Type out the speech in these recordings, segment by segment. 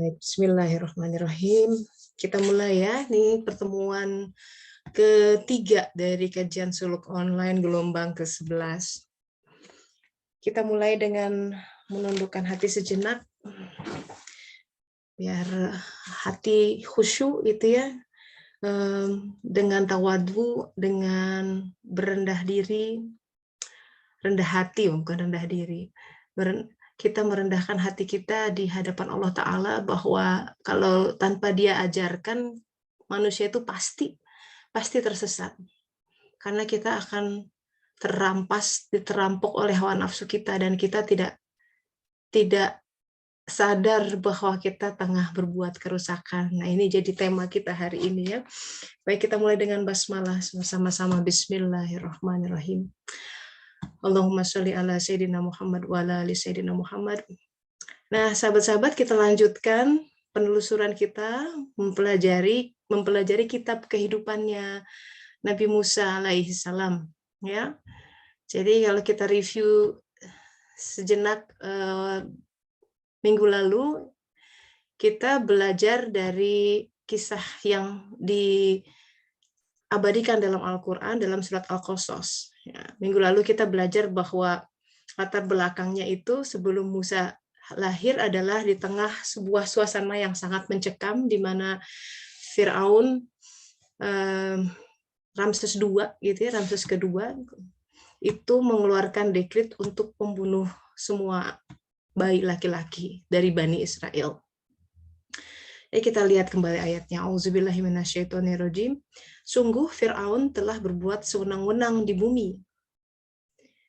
Bismillahirrahmanirrahim. Kita mulai ya, ini pertemuan ketiga dari kajian suluk online gelombang ke-11. Kita mulai dengan menundukkan hati sejenak, biar hati khusyuk gitu ya, dengan tawadhu, dengan berendah diri, rendah hati, bukan rendah diri. Kita merendahkan hati kita di hadapan Allah Ta'ala bahwa kalau tanpa Dia ajarkan, manusia itu pasti tersesat. Karena kita akan diterampok oleh hawa nafsu kita, dan kita tidak sadar bahwa kita tengah berbuat kerusakan. Nah, ini jadi tema kita hari ini ya. Baik, kita mulai dengan basmalah sama-sama. Bismillahirrahmanirrahim. Allahumma sholli ala Sayyidina Muhammad wa ala ali Sayyidina Muhammad. Nah, sahabat-sahabat, kita lanjutkan penelusuran kita mempelajari kitab kehidupannya Nabi Musa alaihi salam ya. Jadi kalau kita review sejenak minggu lalu, kita belajar dari kisah yang diabadikan dalam Al-Qur'an dalam surat Al-Qasas. Ya, minggu lalu kita belajar bahwa latar belakangnya itu sebelum Musa lahir adalah di tengah sebuah suasana yang sangat mencekam, di mana Firaun Ramses II gitu ya, Ramses kedua itu mengeluarkan dekret untuk membunuh semua bayi laki-laki dari Bani Israel. Kita lihat kembali ayatnya. Auzubillahi minasyaitonirrajim. Sungguh Firaun telah berbuat sewenang-wenang di bumi.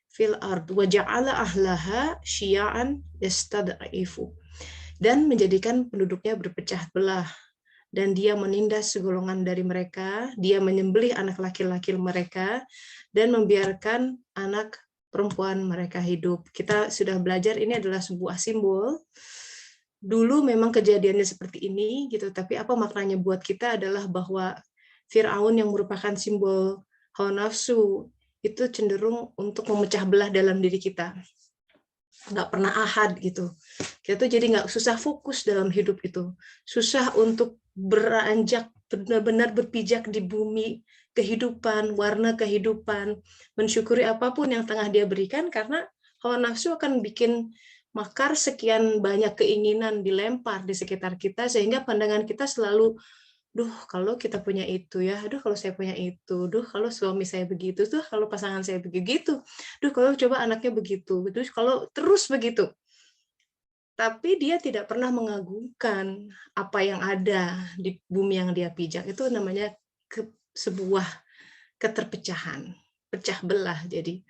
Fil ard wa ja'ala ahlaha syia'an yastad'ifu. Dan menjadikan penduduknya berpecah belah. Dan dia menindas segolongan dari mereka, dia menyembelih anak laki-laki mereka, dan membiarkan anak perempuan mereka hidup. Kita sudah belajar ini adalah sebuah simbol. Dulu memang kejadiannya seperti ini, gitu. Tapi apa maknanya buat kita adalah bahwa Firaun yang merupakan simbol hawa nafsu itu cenderung untuk memecah belah dalam diri kita. Nggak pernah ahad gitu. Kita tuh jadi nggak susah fokus dalam hidup itu. Susah untuk beranjak, benar-benar berpijak di bumi kehidupan, warna kehidupan, mensyukuri apapun yang tengah Dia berikan, karena hawa nafsu akan bikin makar sekian banyak keinginan dilempar di sekitar kita, sehingga pandangan kita selalu, duh kalau kita punya itu ya, duh kalau saya punya itu, duh kalau suami saya begitu, duh kalau pasangan saya begitu, duh kalau coba anaknya begitu, duh kalau terus begitu. Tapi dia tidak pernah mengagungkan apa yang ada di bumi yang dia pijak. Itu namanya sebuah keterpecahan, pecah belah. Jadi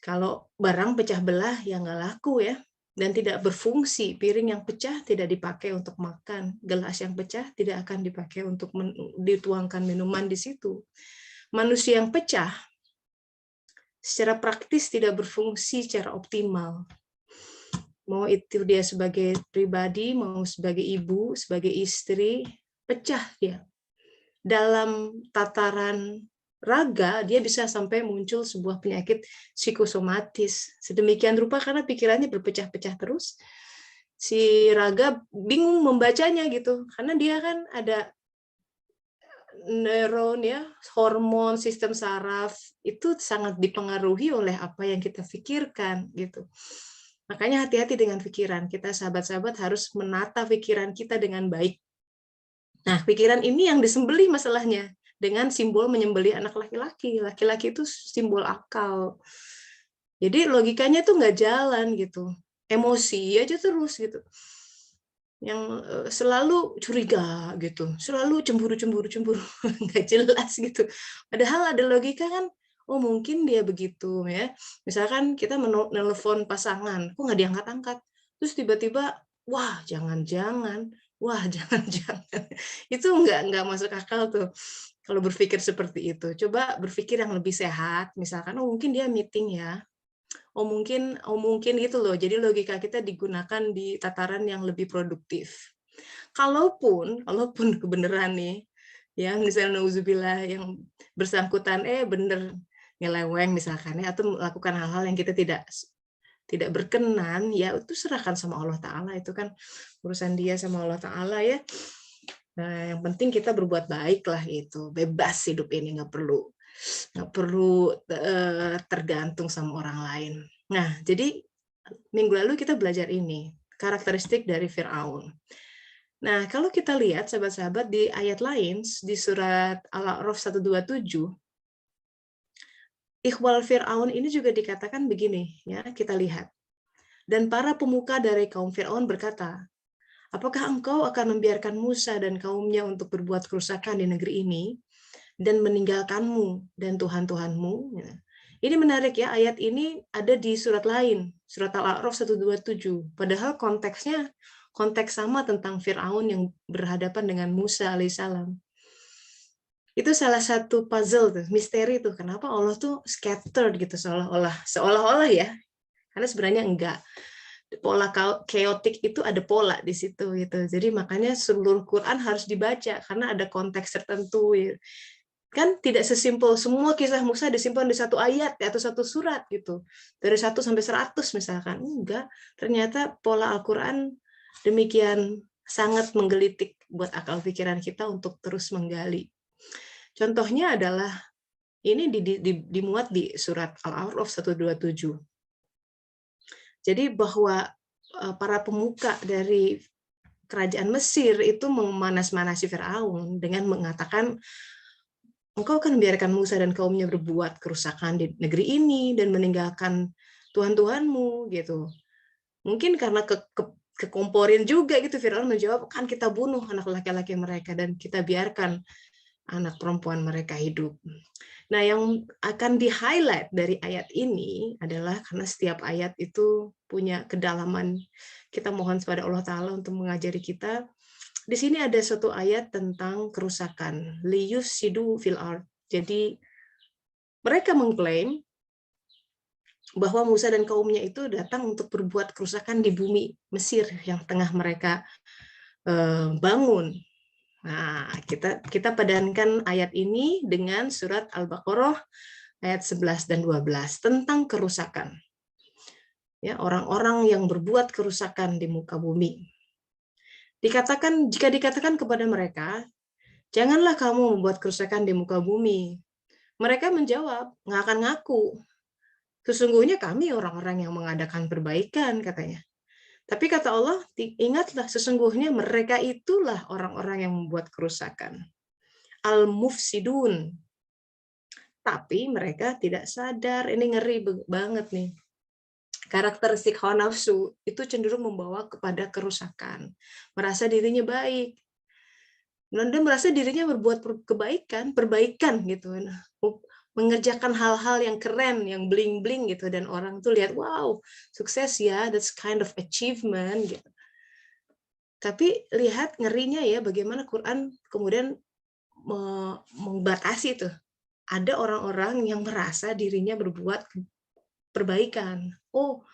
kalau barang pecah belah ya nggak laku ya, dan tidak berfungsi. Piring yang pecah tidak dipakai untuk makan, gelas yang pecah tidak akan dipakai untuk dituangkan minuman di situ. Manusia yang pecah secara praktis tidak berfungsi secara optimal. Mau itu dia sebagai pribadi, mau sebagai ibu, sebagai istri, pecah dia. Dalam tataran raga, dia bisa sampai muncul sebuah penyakit psikosomatis. Sedemikian rupa karena pikirannya berpecah-pecah terus. Si raga bingung membacanya gitu, karena dia kan ada neuron ya, hormon, sistem saraf itu sangat dipengaruhi oleh apa yang kita pikirkan gitu. Makanya hati-hati dengan pikiran. Kita sahabat-sahabat harus menata pikiran kita dengan baik. Nah, pikiran ini yang disembelih masalahnya dengan simbol menyembelih anak laki-laki. Laki-laki itu simbol akal. Jadi logikanya tuh nggak jalan gitu. Emosi aja terus gitu. Yang selalu curiga gitu, selalu cemburu, nggak jelas gitu. Padahal ada logika kan, oh mungkin dia begitu ya. Misalkan kita menelpon pasangan, kok nggak diangkat-angkat, terus tiba-tiba, wah jangan-jangan, itu nggak masuk akal tuh. Kalau berpikir seperti itu, coba berpikir yang lebih sehat. Misalkan, oh mungkin dia meeting ya. Oh mungkin gitu loh. Jadi logika kita digunakan di tataran yang lebih produktif. Kalaupun kebenaran nih, ya misalnya nauzubillah yang bersangkutan bener nyeleweng misalkan ya, atau melakukan hal-hal yang kita tidak tidak berkenan, ya itu serahkan sama Allah Ta'ala, itu kan urusan dia sama Allah Ta'ala ya. Nah, yang penting kita berbuat baik lah, itu bebas hidup ini, nggak perlu tergantung sama orang lain. Nah, jadi minggu lalu kita belajar ini, karakteristik dari Fir'aun. Nah, kalau kita lihat sahabat-sahabat di ayat lain, di surat Al-A'raf 127, ikhwal Fir'aun ini juga dikatakan begini, ya kita lihat. Dan para pemuka dari kaum Fir'aun berkata, apakah engkau akan membiarkan Musa dan kaumnya untuk berbuat kerusakan di negeri ini, dan meninggalkanmu dan Tuhan-Tuhanmu? Ini menarik ya, ayat ini ada di surat lain, surat Al-A'raf 127. Padahal konteksnya konteks sama tentang Fir'aun yang berhadapan dengan Musa alaihissalam. Itu salah satu puzzle tuh, misteri tuh, kenapa Allah tuh scattered gitu seolah-olah ya, karena sebenarnya enggak. Pola chaotic itu ada pola di situ gitu. Jadi makanya seluruh Quran harus dibaca karena ada konteks tertentu. Kan tidak sesimpel semua kisah Musa disimpan di satu ayat atau satu surat gitu. Dari 1 sampai 100 misalkan. Enggak, ternyata pola Al-Qur'an demikian sangat menggelitik buat akal pikiran kita untuk terus menggali. Contohnya adalah ini dimuat di surat Al-A'raf 127. Jadi bahwa para pemuka dari kerajaan Mesir itu memanas-manasi Firaun dengan mengatakan, engkau akan biarkan Musa dan kaumnya berbuat kerusakan di negeri ini dan meninggalkan Tuhan-Tuhanmu gitu. Mungkin karena kekomporin juga gitu, Firaun menjawab, kan kita bunuh anak laki-laki mereka dan kita biarkan anak perempuan mereka hidup. Nah, yang akan di-highlight dari ayat ini adalah karena setiap ayat itu punya kedalaman. Kita mohon kepada Allah Ta'ala untuk mengajari kita. Di sini ada suatu ayat tentang kerusakan. Liyufsidu fil ard. Jadi, mereka mengklaim bahwa Musa dan kaumnya itu datang untuk berbuat kerusakan di bumi Mesir yang tengah mereka bangun. Nah, kita padankan ayat ini dengan surat Al-Baqarah ayat 11 dan 12 tentang kerusakan. Ya, orang-orang yang berbuat kerusakan di muka bumi. Jika dikatakan kepada mereka, janganlah kamu membuat kerusakan di muka bumi. Mereka menjawab, nggak akan ngaku. Sesungguhnya kami orang-orang yang mengadakan perbaikan, katanya. Tapi kata Allah, ingatlah sesungguhnya mereka itulah orang-orang yang membuat kerusakan. Al-mufsidun. Tapi mereka tidak sadar, ini ngeri banget nih. Karakteristik hawa nafsu itu cenderung membawa kepada kerusakan. Merasa dirinya baik. Dan dia merasa dirinya berbuat perbaikan gitu. Mengerjakan hal-hal yang keren, yang bling-bling gitu. Dan orang tuh lihat, wow, sukses ya, that's kind of achievement gitu. Tapi lihat ngerinya ya, bagaimana Quran kemudian membatasi tuh. Ada orang-orang yang merasa dirinya berbuat perbaikan. Oh,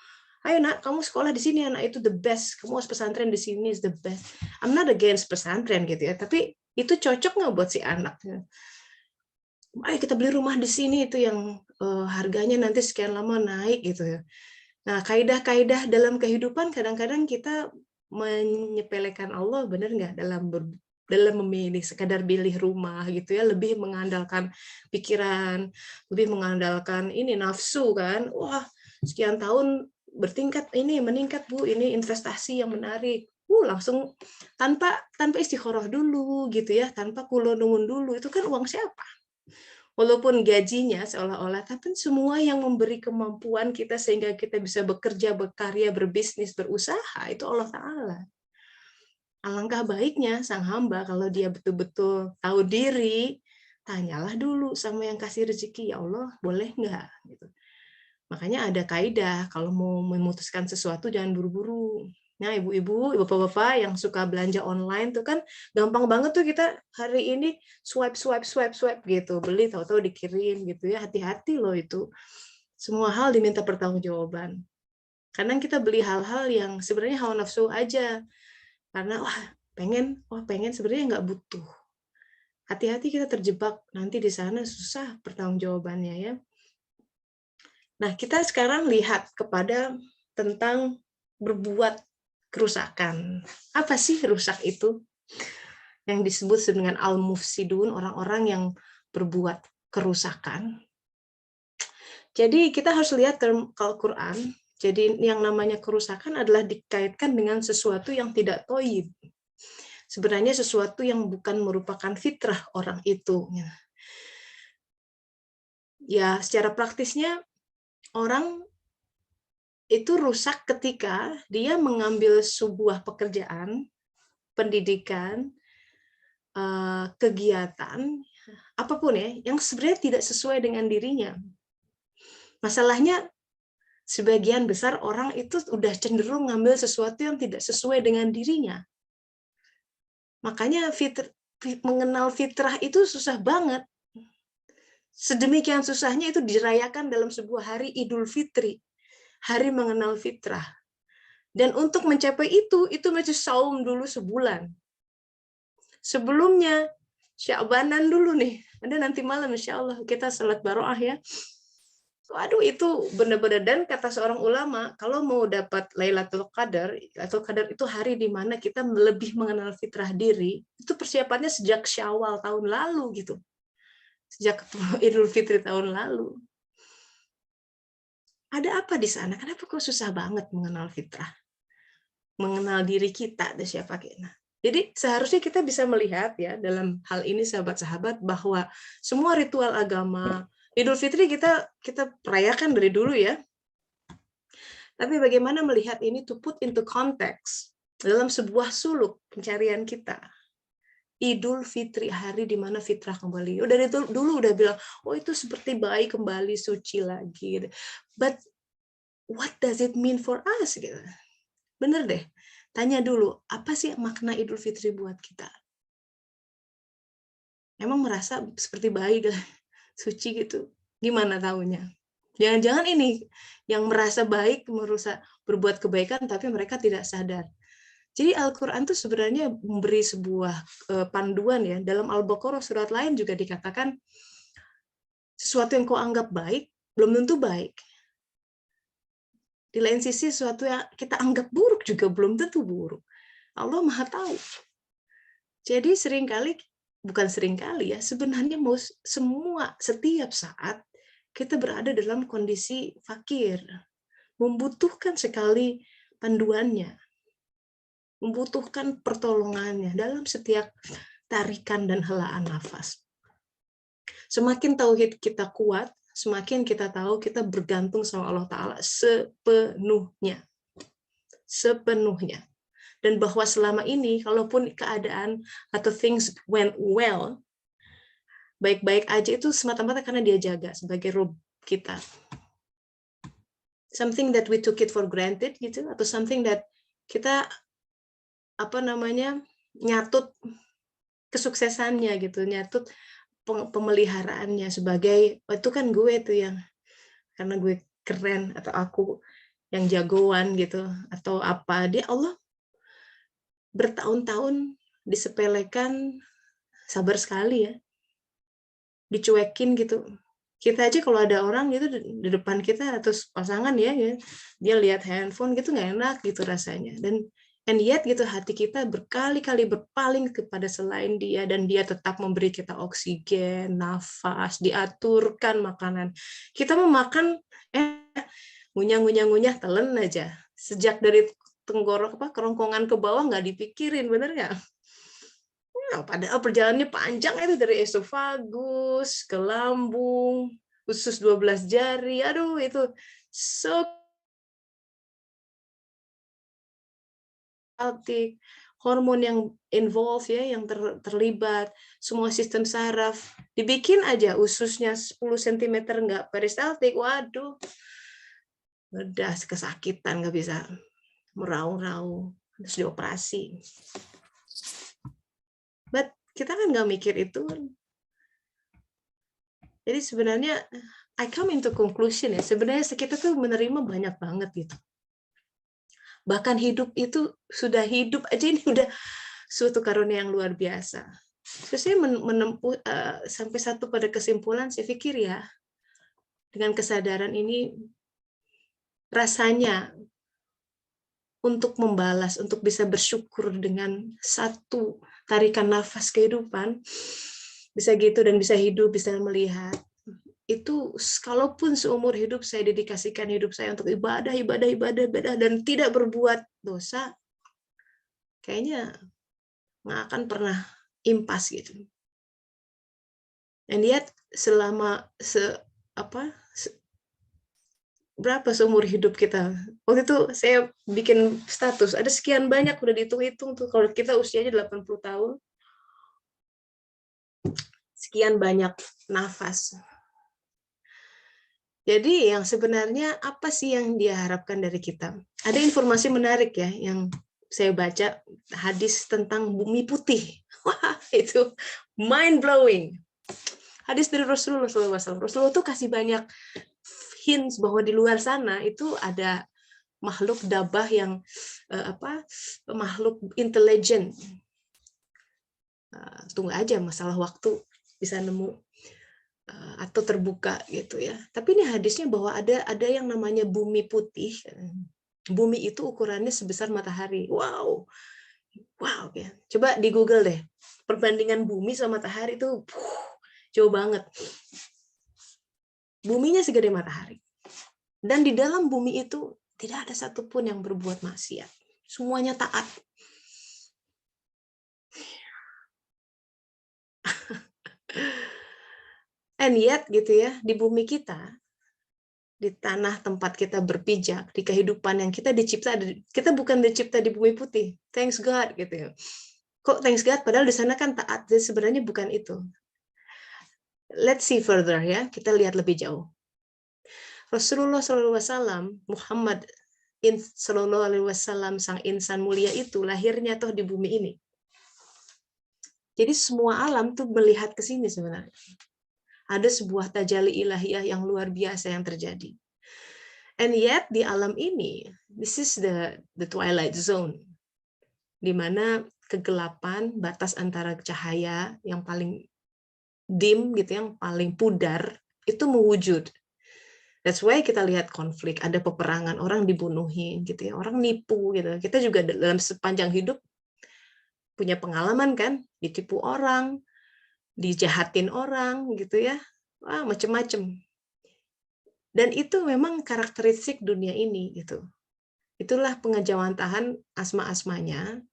ayo nak, kamu sekolah di sini, anak itu the best. Kamu harus pesantren di sini is the best. I'm not against pesantren gitu ya, tapi itu cocok nggak buat si anak? Ayo kita beli rumah di sini itu yang harganya nanti sekian lama naik gitu ya. Nah, kaidah-kaidah dalam kehidupan kadang-kadang kita menyepelekan Allah, benar nggak, dalam memilih sekadar pilih rumah gitu ya, lebih mengandalkan pikiran, lebih mengandalkan ini nafsu kan. Wah, sekian tahun meningkat Bu, ini investasi yang menarik. Langsung tanpa istikharah dulu gitu ya, tanpa kulonungun dulu. Itu kan uang siapa? Walaupun gajinya seolah-olah, tapi semua yang memberi kemampuan kita sehingga kita bisa bekerja, berkarya, berbisnis, berusaha, itu Allah Ta'ala. Alangkah baiknya sang hamba kalau dia betul-betul tahu diri, tanyalah dulu sama yang kasih rezeki, ya Allah boleh nggak? Gitu. Makanya ada kaidah, kalau mau memutuskan sesuatu jangan buru-buru. Nah, ibu-ibu, bapak-bapak yang suka belanja online tuh kan gampang banget tuh kita hari ini swipe gitu, beli tahu-tahu dikirim gitu ya. Hati-hati loh itu. Semua hal diminta pertanggungjawaban. Kadang kita beli hal-hal yang sebenarnya hawa nafsu aja. Karena pengen sebenarnya nggak butuh. Hati-hati kita terjebak, nanti di sana susah pertanggungjawabannya ya. Nah, kita sekarang lihat kepada tentang berbuat kerusakan. Apa sih rusak itu? Yang disebut dengan al-mufsidun, orang-orang yang berbuat kerusakan. Jadi kita harus lihat dalam Al-Quran, jadi yang namanya kerusakan adalah dikaitkan dengan sesuatu yang tidak thayyib. Sebenarnya sesuatu yang bukan merupakan fitrah orang itu. Ya, secara praktisnya orang itu rusak ketika dia mengambil sebuah pekerjaan, pendidikan, kegiatan, apapun ya, yang sebenarnya tidak sesuai dengan dirinya. Masalahnya, sebagian besar orang itu udah cenderung ngambil sesuatu yang tidak sesuai dengan dirinya. Makanya mengenal fitrah itu susah banget. Sedemikian susahnya itu dirayakan dalam sebuah hari Idul Fitri. Hari mengenal fitrah. Dan untuk mencapai itu mesti saum dulu sebulan. Sebelumnya, Sya'banan dulu nih. Ada nanti malam insya Allah kita salat baroah ya. Waduh, itu benar-benar, dan kata seorang ulama, kalau mau dapat Lailatul Qadar itu hari di mana kita lebih mengenal fitrah diri, itu persiapannya sejak Syawal tahun lalu gitu. Sejak Idul Fitri tahun lalu. Ada apa di sana? Kenapa kok susah banget mengenal fitrah? Mengenal diri kita, ada siapa kita. Jadi seharusnya kita bisa melihat ya dalam hal ini sahabat-sahabat bahwa semua ritual agama, Idul Fitri kita perayakan dari dulu ya. Tapi bagaimana melihat ini to put into context dalam sebuah suluk pencarian kita. Idul Fitri, hari di mana fitrah kembali. Dari dulu udah bilang, oh itu seperti bayi kembali suci lagi. But what does it mean for us? Gitu. Bener deh, tanya dulu, apa sih makna Idul Fitri buat kita? Emang merasa seperti bayi suci gitu? Gimana taunya? Jangan-jangan ini yang merasa baik, merusak berbuat kebaikan, tapi mereka tidak sadar. Jadi Al-Quran itu sebenarnya memberi sebuah panduan ya. Dalam Al-Baqarah surat lain juga dikatakan, sesuatu yang kau anggap baik, belum tentu baik. Di lain sisi, sesuatu yang kita anggap buruk juga belum tentu buruk. Allah Maha tahu. Jadi sebenarnya setiap saat kita berada dalam kondisi fakir. Membutuhkan sekali panduannya. Membutuhkan pertolongannya dalam setiap tarikan dan helaan nafas. Semakin tauhid kita kuat, semakin kita tahu kita bergantung sama Allah Ta'ala sepenuhnya. Sepenuhnya. Dan bahwa selama ini, kalaupun keadaan atau things went well, baik-baik aja itu semata-mata karena dia jaga sebagai Rabb kita. Something that we took it for granted, gitu, atau something that kita nyatut kesuksesannya gitu, nyatut pemeliharaannya sebagai itu kan gue tuh yang karena gue keren atau aku yang jagoan gitu atau apa. Dia Allah bertahun-tahun disepelekan, sabar sekali ya, dicuekin gitu. Kita aja kalau ada orang gitu di depan kita atau pasangan ya dia lihat handphone gitu nggak enak gitu rasanya. And yet gitu hati kita berkali-kali berpaling kepada selain dia, dan dia tetap memberi kita oksigen, nafas, diaturkan makanan. Kita mau makan ngunyah-ngunyah telan aja. Sejak dari tenggorok kerongkongan ke bawah nggak dipikirin, bener nggak? Nah, padahal perjalanannya panjang itu dari esofagus ke lambung, usus 12 jari. Aduh, itu so hormon yang involved ya, yang terlibat, semua sistem saraf. Dibikin aja ususnya 10 cm nggak peristaltik, waduh, udah kesakitan, nggak bisa meraung-raung, harus dioperasi. But kita kan nggak mikir itu. Jadi sebenarnya I come into conclusion ya, sebenarnya kita tuh menerima banyak banget gitu. Bahkan hidup itu sudah hidup aja ini udah suatu karunia yang luar biasa. Terus saya menempuh sampai satu pada kesimpulan, saya pikir ya, dengan kesadaran ini rasanya untuk membalas, untuk bisa bersyukur dengan satu tarikan nafas kehidupan, bisa gitu dan bisa hidup, bisa melihat. Itu kalaupun seumur hidup saya dedikasikan hidup saya untuk ibadah dan tidak berbuat dosa, kayaknya nggak akan pernah impas gitu. And yet selama berapa seumur hidup kita? Waktu itu saya bikin status, ada sekian banyak, udah dihitung-hitung tuh, kalau kita usianya 80 tahun, sekian banyak nafas. Jadi yang sebenarnya apa sih yang dia harapkan dari kita? Ada informasi menarik ya, yang saya baca, hadis tentang bumi putih. Wah, itu mind-blowing. Hadis dari Rasulullah SAW. Rasulullah tuh kasih banyak hints bahwa di luar sana itu ada makhluk dabah yang makhluk intelijen. Tunggu aja, masalah waktu bisa nemu atau terbuka gitu ya. Tapi ini hadisnya bahwa ada yang namanya bumi putih. Bumi itu ukurannya sebesar matahari. Wow ya. Coba di Google deh. Perbandingan bumi sama matahari itu jauh banget. Buminya segede matahari. Dan di dalam bumi itu tidak ada satupun yang berbuat maksiat. Semuanya taat. And yet gitu ya, di bumi kita, di tanah tempat kita berpijak, di kehidupan yang kita bukan dicipta di bumi putih. Thanks God gitu ya. Kok thanks God? Padahal di sana kan taat. Jadi sebenarnya bukan itu. Let's see further ya. Kita lihat lebih jauh. Rasulullah SAW, Muhammad Sallallahu Alaihi Wasallam, sang insan mulia itu lahirnya toh di bumi ini. Jadi semua alam tuh melihat ke sini sebenarnya. Ada sebuah tajalli ilahiyah yang luar biasa yang terjadi. And yet di alam ini, this is the twilight zone, di mana kegelapan, batas antara cahaya yang paling dim gitu, yang paling pudar itu mewujud. That's why kita lihat konflik, ada peperangan, orang dibunuhin gitu ya, orang nipu gitu. Kita juga dalam sepanjang hidup punya pengalaman kan, ditipu orang, dijahatin orang gitu ya, wah macem-macem. Dan itu memang karakteristik dunia ini gitu. Itulah pengejawantahan asma-asmanya,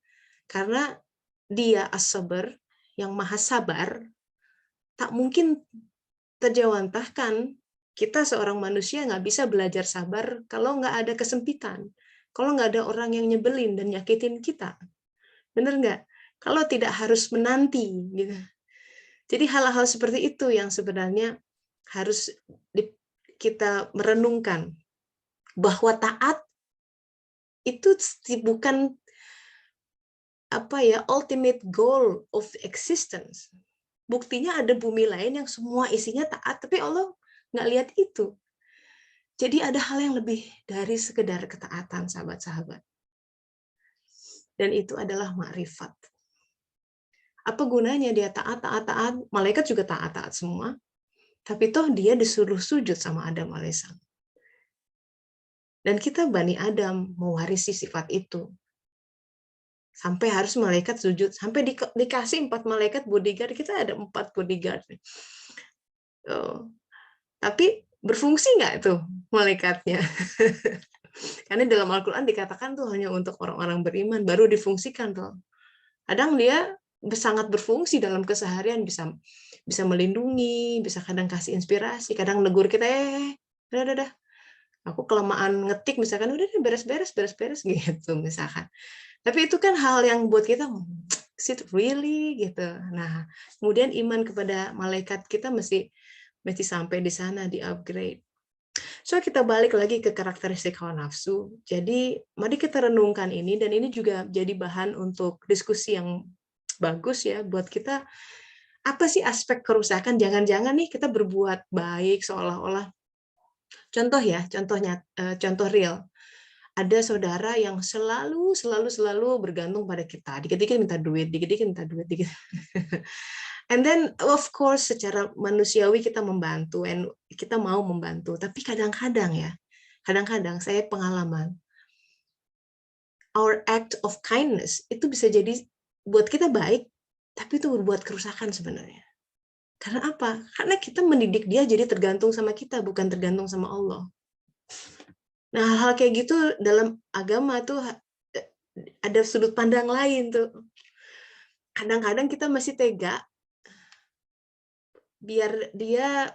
karena dia as-sabar, yang maha sabar, tak mungkin terjawantahkan. Kita seorang manusia nggak bisa belajar sabar kalau nggak ada kesempitan, kalau nggak ada orang yang nyebelin dan nyakitin kita. Bener nggak? Kalau tidak harus menanti gitu. Jadi hal-hal seperti itu yang sebenarnya harus kita merenungkan, bahwa taat itu bukan ultimate goal of existence. Buktinya ada bumi lain yang semua isinya taat, tapi Allah nggak lihat itu. Jadi ada hal yang lebih dari sekedar ketaatan, sahabat-sahabat. Dan itu adalah makrifat. Apa gunanya dia taat, malaikat juga taat semua, tapi toh dia disuruh sujud sama Adam alaihissalam. Dan kita Bani Adam mewarisi sifat itu. Sampai harus malaikat sujud, sampai dikasih 4 malaikat bodyguard, kita ada 4 bodyguard. Tapi berfungsi nggak tuh malaikatnya? Karena dalam Al-Quran dikatakan tuh hanya untuk orang-orang beriman, baru difungsikan tuh. Kadang dia sangat berfungsi dalam keseharian, bisa melindungi, bisa kadang kasih inspirasi, kadang negur kita, udah, aku kelamaan ngetik misalkan, udah beres-beres gitu misalkan. Tapi itu kan hal yang buat kita, is it really gitu. Nah, kemudian iman kepada malaikat kita mesti sampai di sana, di upgrade. So kita balik lagi ke karakteristik hawa nafsu. Jadi mari kita renungkan ini, dan ini juga jadi bahan untuk diskusi yang bagus ya buat kita. Apa sih aspek kerusakan? Jangan-jangan nih kita berbuat baik seolah-olah. Contoh real. Ada saudara yang selalu bergantung pada kita. Dikit-dikit minta duit, dikit-dikit minta duit, dikit. And then of course secara manusiawi kita membantu, and kita mau membantu. Tapi kadang-kadang saya pengalaman, our act of kindness itu bisa jadi buat kita baik, tapi itu berbuat kerusakan sebenarnya. Karena apa? Karena kita mendidik dia jadi tergantung sama kita, bukan tergantung sama Allah. Nah, hal kayak gitu dalam agama tuh ada sudut pandang lain tuh. Kadang-kadang kita masih tega biar dia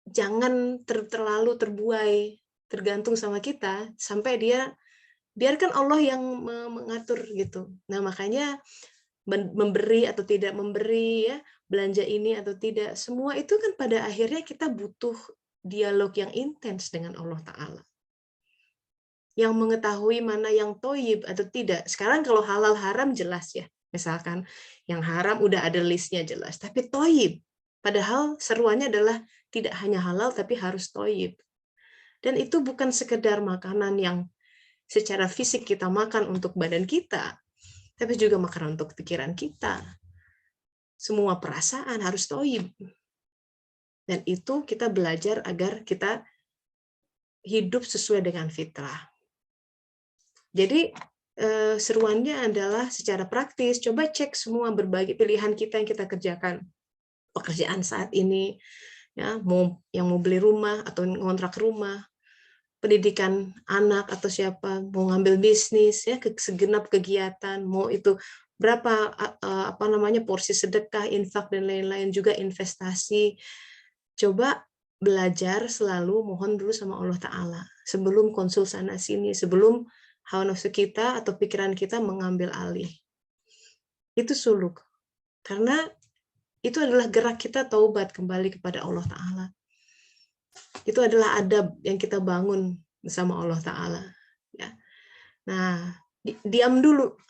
jangan terlalu terbuai, tergantung sama kita, sampai dia biarkan Allah yang mengatur gitu. Nah, makanya memberi atau tidak memberi, ya, belanja ini atau tidak, semua itu kan pada akhirnya kita butuh dialog yang intens dengan Allah Ta'ala. Yang mengetahui mana yang toyib atau tidak. Sekarang kalau halal haram jelas ya. Misalkan yang haram udah ada listnya jelas. Tapi toyib. Padahal seruannya adalah tidak hanya halal tapi harus toyib. Dan itu bukan sekedar makanan yang secara fisik kita makan untuk badan kita, tapi juga makanan untuk pikiran kita. Semua perasaan harus toyib. Dan itu kita belajar agar kita hidup sesuai dengan fitrah. Jadi seruannya adalah secara praktis, coba cek semua berbagai pilihan kita yang kita kerjakan. Pekerjaan saat ini, ya, yang mau beli rumah atau ngontrak rumah, pendidikan anak atau siapa, mau ngambil bisnis, ya, segenap kegiatan, mau itu berapa porsi sedekah, infak dan lain-lain, juga investasi. Coba belajar selalu mohon dulu sama Allah Ta'ala sebelum konsul sana sini, sebelum hawa nafsu kita atau pikiran kita mengambil alih. Itu suluk. Karena itu adalah gerak kita taubat kembali kepada Allah Ta'ala. Itu adalah adab yang kita bangun bersama Allah Ta'ala. Ya. Nah, diam dulu.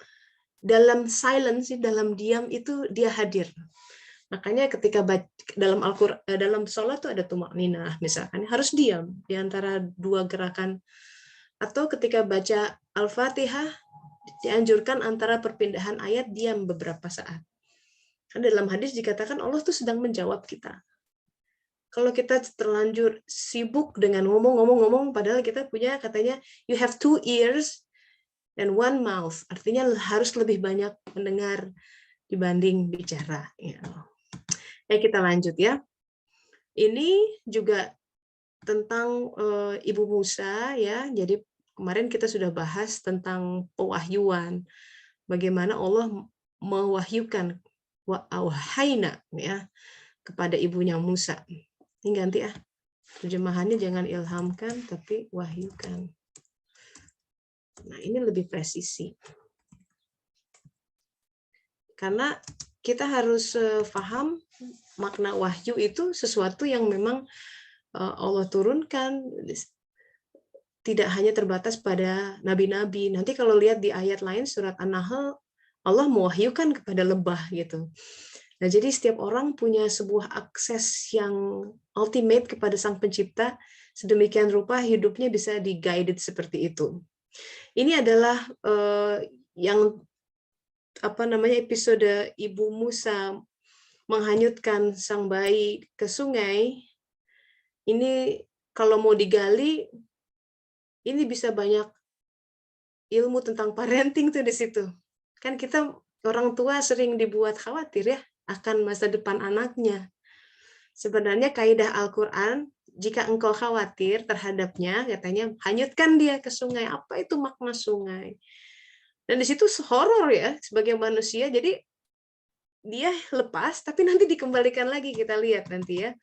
Dalam silence, dalam diam itu dia hadir. Makanya ketika dalam Al-Qur'an, dalam sholat itu ada tumakninah, misalkan harus diam di antara dua gerakan. Atau ketika baca Al-Fatihah, dianjurkan antara perpindahan ayat diam beberapa saat. Karena dalam hadis dikatakan Allah tuh sedang menjawab kita. Kalau kita terlanjur sibuk dengan ngomong, padahal kita punya katanya you have 2 ears and 1 mouth. Artinya harus lebih banyak mendengar dibanding bicara. Ya, kita lanjut ya. Ini juga tentang Ibu Musa ya. Jadi kemarin kita sudah bahas tentang pewahyuan. Bagaimana Allah mewahyukan wahayna ya kepada ibunya Musa. Ini ganti ya. Terjemahannya jangan ilhamkan tapi wahyukan. Nah, ini lebih presisi. Karena kita harus paham makna wahyu itu sesuatu yang memang Allah turunkan, tidak hanya terbatas pada nabi-nabi. Nanti kalau lihat di ayat lain surat An-Nahl, Allah mewahyukan kepada lebah gitu. Nah, jadi setiap orang punya sebuah akses yang ultimate kepada Sang Pencipta, sedemikian rupa hidupnya bisa di-guided seperti itu. Ini adalah yang episode Ibu Musa menghanyutkan sang bayi ke sungai. Ini kalau mau digali, ini bisa banyak ilmu tentang parenting tuh di situ. Kan kita orang tua sering dibuat khawatir ya akan masa depan anaknya. Sebenarnya kaidah Al-Quran, jika engkau khawatir terhadapnya, katanya hanyutkan dia ke sungai. Apa itu makna sungai? Dan di situ horor ya sebagai manusia. Jadi dia lepas, tapi nanti dikembalikan lagi, kita lihat nanti ya.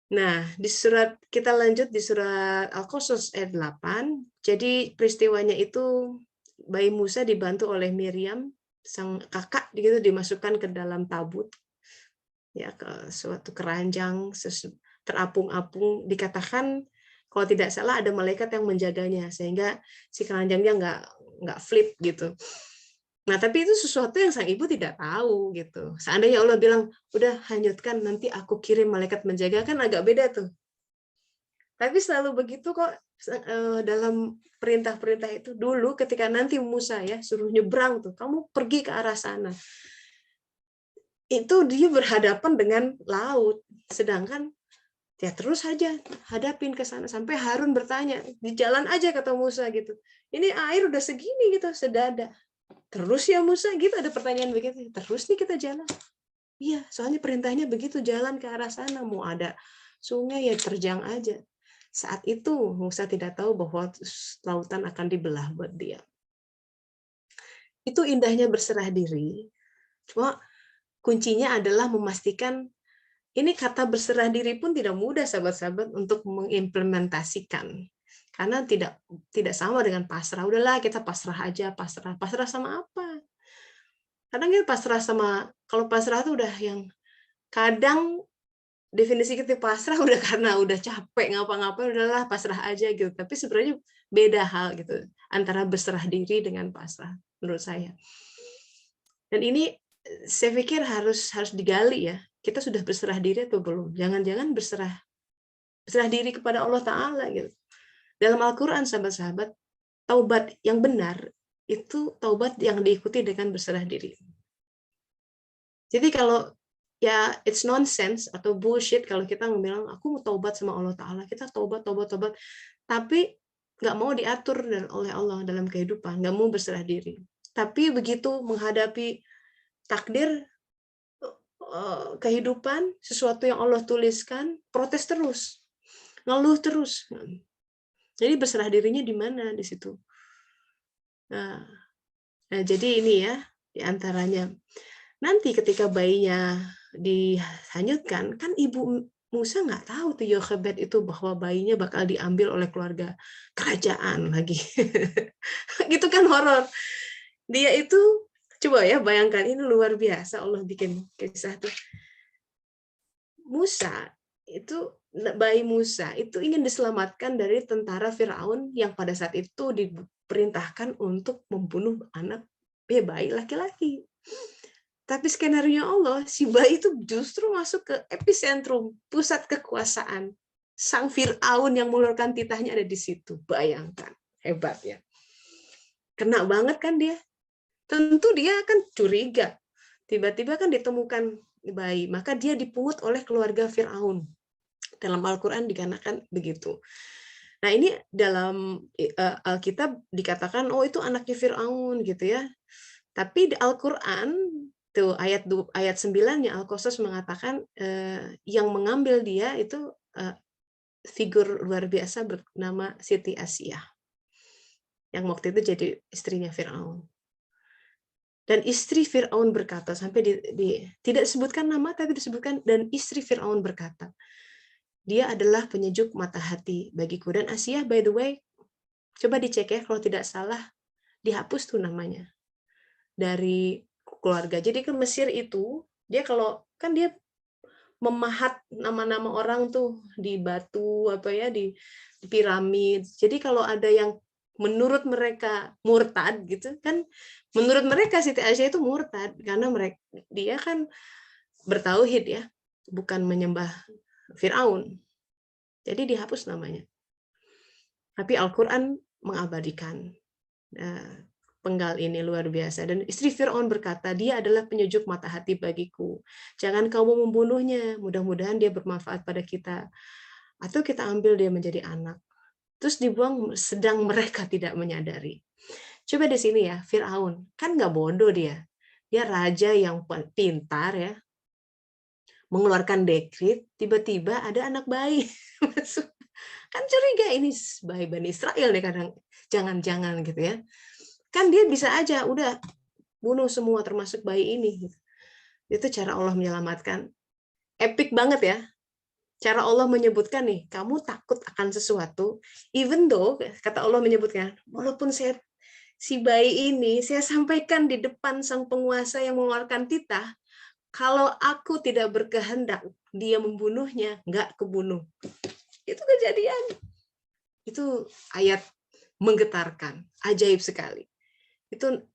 Nah, di surat kita lanjut di surat Al-Qasas ayat 8. Jadi peristiwanya itu bayi Musa dibantu oleh Miriam, sang kakak, gitu, dimasukkan ke dalam tabut, ya, ke suatu keranjang terapung-apung. Dikatakan kalau tidak salah ada malaikat yang menjaganya sehingga si keranjangnya nggak flip gitu. Nah, tapi itu sesuatu yang sang ibu tidak tahu gitu. Seandainya Allah bilang, udah hanyutkan, nanti aku kirim malaikat menjaga, kan agak beda tuh. Tapi selalu begitu kok dalam perintah-perintah itu. Dulu ketika nanti Musa ya suruh nyebrang tuh, kamu pergi ke arah sana. Itu dia berhadapan dengan laut. Sedangkan Ya terus saja hadapin ke sana sampai Harun bertanya, di jalan aja kata Musa gitu. Ini air udah segini gitu, sedada. Terus ya Musa gitu, ada pertanyaan begitu. Terus nih kita jalan. Iya, soalnya perintahnya begitu, jalan ke arah sana, mau ada sungai ya terjang aja. Saat itu Musa tidak tahu bahwa lautan akan dibelah buat dia. Itu indahnya berserah diri. Cuma kuncinya adalah memastikan. Ini kata berserah diri pun tidak mudah, sahabat-sahabat, untuk mengimplementasikan. Karena tidak sama dengan pasrah. Udahlah, kita pasrah aja, pasrah. Pasrah sama apa? Kadang kita pasrah sama, kalau pasrah itu udah yang, kadang definisi kita pasrah udah karena udah capek ngapa-ngapain, udahlah pasrah aja gitu. Tapi sebenarnya beda hal gitu, antara berserah diri dengan pasrah, menurut saya. Dan ini saya pikir harus digali ya. Kita sudah berserah diri atau belum? Jangan-jangan berserah diri kepada Allah Ta'ala gitu. Dalam Al-Quran, sahabat-sahabat, taubat yang benar itu taubat yang diikuti dengan berserah diri. Jadi kalau ya it's nonsense atau bullshit kalau kita bilang aku mau taubat sama Allah Ta'ala, kita taubat, tapi nggak mau diatur oleh Allah dalam kehidupan, nggak mau berserah diri. Tapi begitu menghadapi takdir, kehidupan, sesuatu yang Allah tuliskan, protes terus, ngeluh terus. Jadi berserah dirinya di mana di situ. Nah, jadi ini ya diantaranya. Nanti ketika bayinya dihanyutkan, kan ibu Musa nggak tahu tuh Yochebed itu bahwa bayinya bakal diambil oleh keluarga kerajaan lagi. Gitu kan horor. Dia itu coba ya bayangkan, ini luar biasa Allah bikin kisah tuh. Bayi Musa itu ingin diselamatkan dari tentara Firaun yang pada saat itu diperintahkan untuk membunuh bayi laki-laki. Tapi skenario Allah, si bayi itu justru masuk ke epicentrum, pusat kekuasaan. Sang Firaun yang mengeluarkan titahnya ada di situ. Bayangkan, hebat ya. Kena banget kan dia. Tentu dia akan curiga. Tiba-tiba kan ditemukan bayi, maka dia dipungut oleh keluarga Firaun. Dalam Al-Quran dikatakan begitu. Nah ini dalam Alkitab dikatakan, oh itu anaknya Firaun gitu ya. Tapi di Al-Quran tuh ayat 9-nya Al-Qasas mengatakan yang mengambil dia itu figur luar biasa bernama Siti Asiyah. Yang waktu itu jadi istrinya Firaun. Dan istri Firaun berkata, sampai tidak disebutkan nama tapi disebutkan, dan istri Firaun berkata, dia adalah penyejuk mata hati bagiku. Dan Asiyah, by the way, coba dicek ya, kalau tidak salah dihapus tuh namanya dari keluarga. Jadi ke Mesir itu dia kalau kan dia memahat nama-nama orang tuh di batu apa ya, di piramid. Jadi kalau ada yang menurut mereka murtad gitu kan, menurut mereka Siti Aisyah itu murtad karena dia kan bertauhid ya, bukan menyembah Firaun. Jadi dihapus namanya. Tapi Al-Quran mengabadikan penggal ini luar biasa. Dan istri Fir'aun berkata, dia adalah penyejuk mata hati bagiku. Jangan kamu membunuhnya, mudah-mudahan dia bermanfaat pada kita. Atau kita ambil dia menjadi anak. Terus dibuang sedang mereka tidak menyadari. Coba di sini ya, Fir'aun. Kan nggak bodoh dia. Dia raja yang pintar ya. Mengeluarkan dekret, tiba-tiba ada anak bayi masuk. Kan curiga, ini bayi Bani Israel deh kadang. Jangan-jangan gitu ya. Kan dia bisa aja udah bunuh semua termasuk bayi ini. Itu cara Allah menyelamatkan. Epic banget ya. Cara Allah menyebutkan nih, kamu takut akan sesuatu, even though kata Allah menyebutkan, walaupun si bayi ini saya sampaikan di depan sang penguasa yang mengeluarkan titah, kalau aku tidak berkehendak dia membunuhnya, nggak kebunuh. Itu kejadian. Itu ayat menggetarkan, ajaib sekali. Itu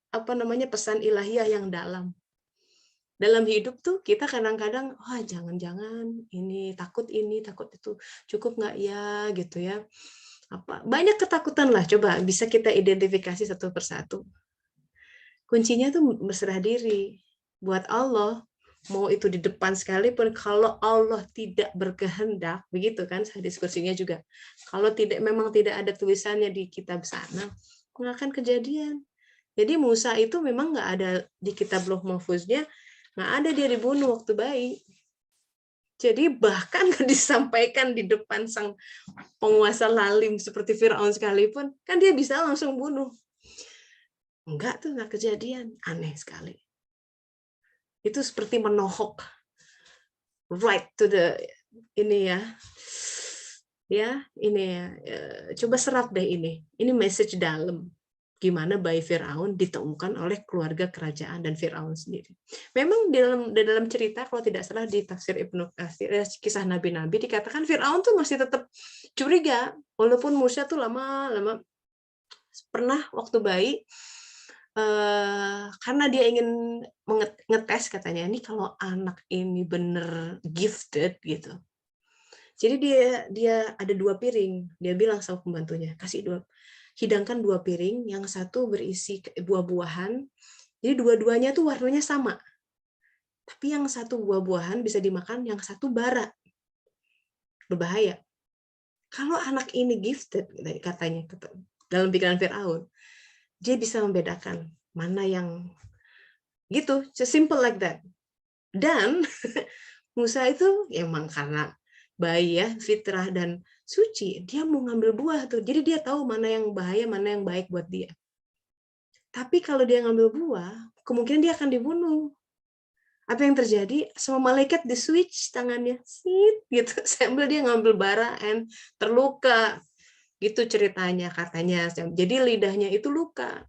pesan ilahiyah yang dalam. Dalam hidup tuh kita kadang-kadang, jangan-jangan ini takut itu, cukup nggak ya gitu ya. Banyak ketakutan lah, coba bisa kita identifikasi satu persatu. Kuncinya tuh berserah diri buat Allah. mau itu di depan sekalipun, kalau Allah tidak berkehendak, begitu kan diskusinya juga. Kalau memang tidak ada tulisannya di kitab sana, nggak akan kejadian. Jadi Musa itu memang nggak ada di kitab Lauh Mahfuznya, nggak ada dia dibunuh waktu bayi. Jadi bahkan disampaikan di depan sang penguasa lalim seperti Firaun sekalipun, kan dia bisa langsung bunuh. Enggak tuh, nggak kejadian. Aneh sekali. Itu seperti menohok right to the ini ya ini ya, coba serap deh ini message dalam gimana bayi Firaun ditemukan oleh keluarga kerajaan dan Firaun sendiri. Memang di dalam cerita, kalau tidak salah di tafsir Ibnu Katsir, kisah nabi-nabi, dikatakan Firaun tuh masih tetap curiga walaupun Musa tuh lama pernah waktu bayi, karena dia ingin ngetes katanya, ini kalau anak ini bener gifted gitu. Jadi dia ada 2 piring, dia bilang sama pembantunya, hidangkan 2 piring, yang satu berisi buah-buahan, jadi dua-duanya tuh warnanya sama. Tapi yang satu buah-buahan bisa dimakan, yang satu bara. Berbahaya. Kalau anak ini gifted, katanya dalam pikiran Firaun, dia bisa membedakan mana yang gitu, just simple like that. Dan Musa itu emang karena bayi ya, fitrah dan suci, dia mau ngambil buah tuh. Jadi dia tahu mana yang bahaya, mana yang baik buat dia. Tapi kalau dia ngambil buah, kemungkinan dia akan dibunuh. Apa yang terjadi? Sama malaikat di switch tangannya, sit gitu, sambil dia ngambil bara and terluka. Gitu ceritanya katanya. Jadi lidahnya itu luka.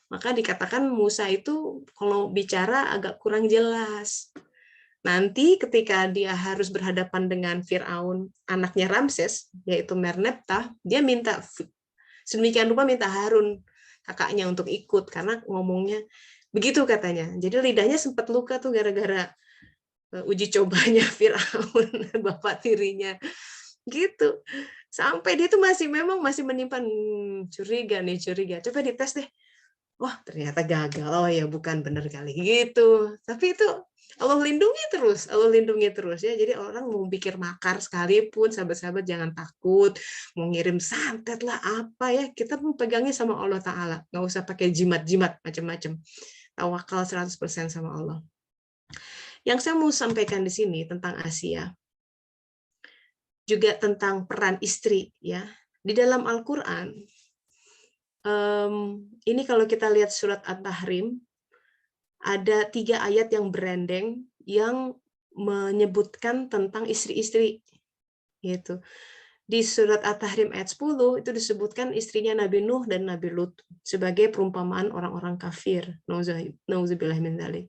Maka dikatakan Musa itu kalau bicara agak kurang jelas. Nanti ketika dia harus berhadapan dengan Firaun, anaknya Ramses, yaitu Merneptah, dia minta sedemikian rupa minta Harun, kakaknya, untuk ikut, karena ngomongnya begitu katanya. Jadi lidahnya sempat luka tuh gara-gara uji cobanya Firaun, bapak tirinya. Gitu. Sampai dia tuh memang masih menyimpan curiga. Coba dites deh. Wah, ternyata gagal. Oh ya, bukan benar kali gitu. Tapi itu Allah lindungi terus ya. Jadi orang mau pikir makar sekalipun, sahabat-sahabat jangan takut. Mau ngirim santet lah apa ya, kita mau pegangnya sama Allah Ta'ala. Nggak usah pakai jimat-jimat macam-macam. Tawakal 100% sama Allah. Yang saya mau sampaikan di sini tentang Asia, juga tentang peran istri ya. Di dalam Al-Quran, ini kalau kita lihat surat At-Tahrim, ada 3 ayat yang berendeng yang menyebutkan tentang istri-istri. Gitu. Di surat At-Tahrim ayat 10 itu disebutkan istrinya Nabi Nuh dan Nabi Lut sebagai perumpamaan orang-orang kafir. Nauzubillah min dzalik.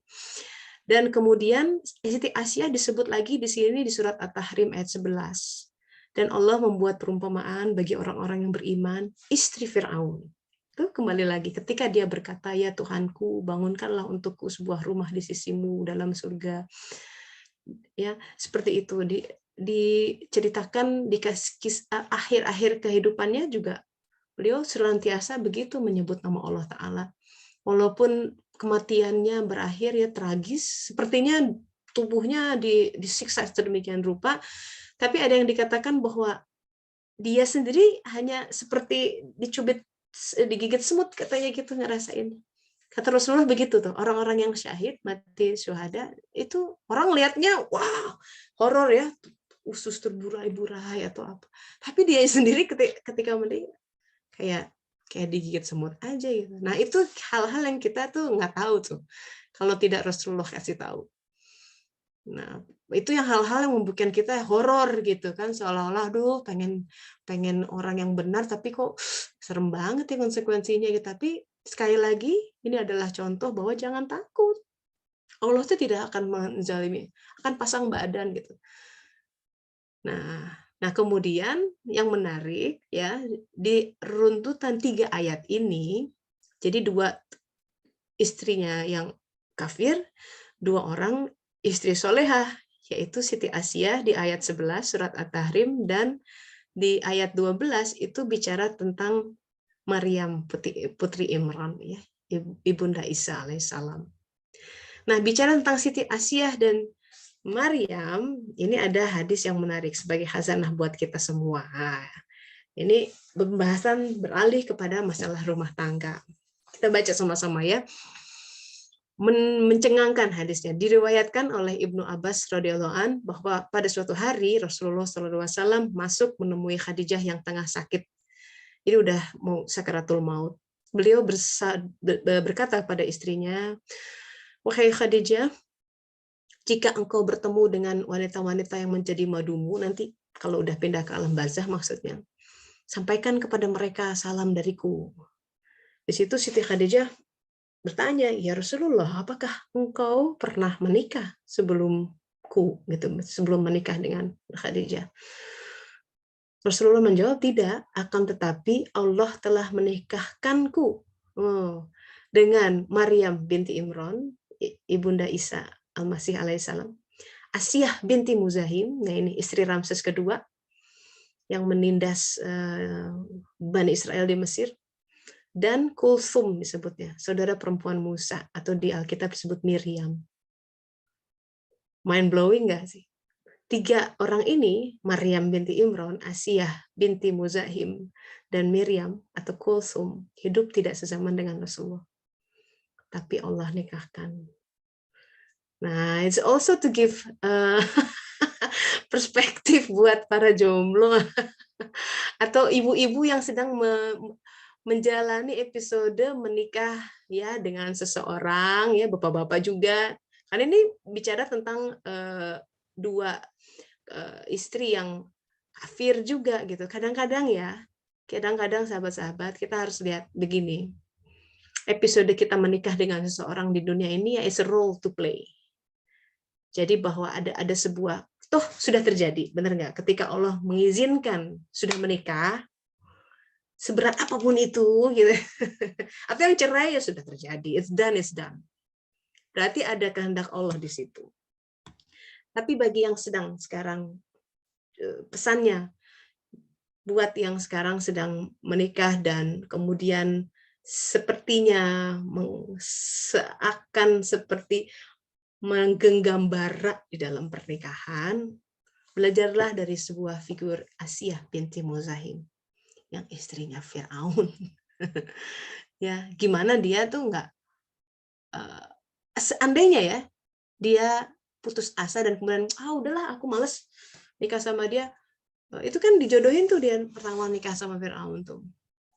Dan kemudian Siti Asia disebut lagi di sini di surat At-Tahrim ayat 11. Dan Allah membuat perumpamaan bagi orang-orang yang beriman, istri Firaun. Itu kembali lagi ketika dia berkata, ya Tuhanku, bangunkanlah untukku sebuah rumah di sisimu dalam surga. Ya, seperti itu diceritakan di akhir-akhir kehidupannya juga beliau senantiasa begitu menyebut nama Allah Ta'ala. Walaupun kematiannya berakhir ya tragis, sepertinya tubuhnya disiksa sedemikian rupa, tapi ada yang dikatakan bahwa dia sendiri hanya seperti digigit semut, katanya gitu ngerasain. Kata Rasulullah begitu tuh, orang-orang yang syahid, mati syuhada, itu orang lihatnya, wah, horor ya, usus terburai-burai atau apa. Tapi dia sendiri ketika meninggal, kayak digigit semut aja gitu. Nah itu hal-hal yang kita tuh nggak tahu tuh, kalau tidak Rasulullah kasih tahu. Nah itu yang hal-hal yang membuat kita horor gitu kan, seolah-olah pengen orang yang benar tapi kok serem banget ya konsekuensinya gitu. Tapi sekali lagi ini adalah contoh bahwa jangan takut, Allah itu tidak akan menzalimi, akan pasang badan gitu. Nah kemudian yang menarik ya, di runtutan 3 ayat ini, jadi 2 istrinya yang kafir, 2 orang istri solehah, yaitu Siti Asia di ayat 11 surat At-Tahrim, dan di ayat 12 itu bicara tentang Maryam putri Imran ya, ibunda Isa alaihissalam. Nah, bicara tentang Siti Asiyah dan Maryam, ini ada hadis yang menarik sebagai khazanah buat kita semua. Nah, ini pembahasan beralih kepada masalah rumah tangga. Kita baca sama-sama ya. Mencengangkan hadisnya. Diriwayatkan oleh Ibnu Abbas radhiyallahu an bahwa pada suatu hari Rasulullah SAW masuk menemui Khadijah yang tengah sakit. Ini udah mau sakaratul maut. Beliau berkata pada istrinya, "Wahai Khadijah, jika engkau bertemu dengan wanita-wanita yang menjadi madumu, nanti kalau udah pindah ke alam barzah maksudnya, sampaikan kepada mereka salam dariku." Di situ Siti Khadijah bertanya, "Ya Rasulullah, apakah engkau pernah menikah sebelumku?" gitu, sebelum menikah dengan Khadijah. Rasulullah menjawab, "Tidak, akan tetapi Allah telah menikahkanku dengan Maryam binti Imran, ibunda Isa Al-Masih alaihissalam, Asiyah binti Muzahim, nah ini istri Ramses kedua yang menindas Bani Israel di Mesir, dan Kulthum disebutnya, saudara perempuan Musa, atau di Alkitab disebut Miriam. Mind blowing nggak sih? 3 orang ini, Maryam binti Imran, Asiyah binti Muzahim, dan Miriam atau Kulthum, hidup tidak sezaman dengan Rasulullah. Tapi Allah nikahkan. Nah, it's also to give perspektif buat para jomblo atau ibu-ibu yang sedang menjalani episode menikah ya dengan seseorang, ya bapak-bapak juga. Karena ini bicara tentang 2 istri yang kafir juga gitu. Kadang-kadang sahabat-sahabat kita harus lihat begini. Episode kita menikah dengan seseorang di dunia ini ya is a role to play. Jadi bahwa ada sebuah toh sudah terjadi, benar nggak? Ketika Allah mengizinkan sudah menikah, seberat apapun itu, gitu. Atau yang cerai ya sudah terjadi, it's done. Berarti ada kehendak Allah di situ. Tapi bagi yang sedang sekarang, pesannya buat yang sekarang sedang menikah dan kemudian sepertinya seakan seperti menggenggam bara di dalam pernikahan, belajarlah dari sebuah figur Asiyah binti Muzahim yang istrinya Firaun. Ya, gimana dia tuh nggak seandainya ya dia putus asa dan kemudian udahlah aku males nikah sama dia, itu kan dijodohin tuh dia pertama nikah sama Firaun tuh.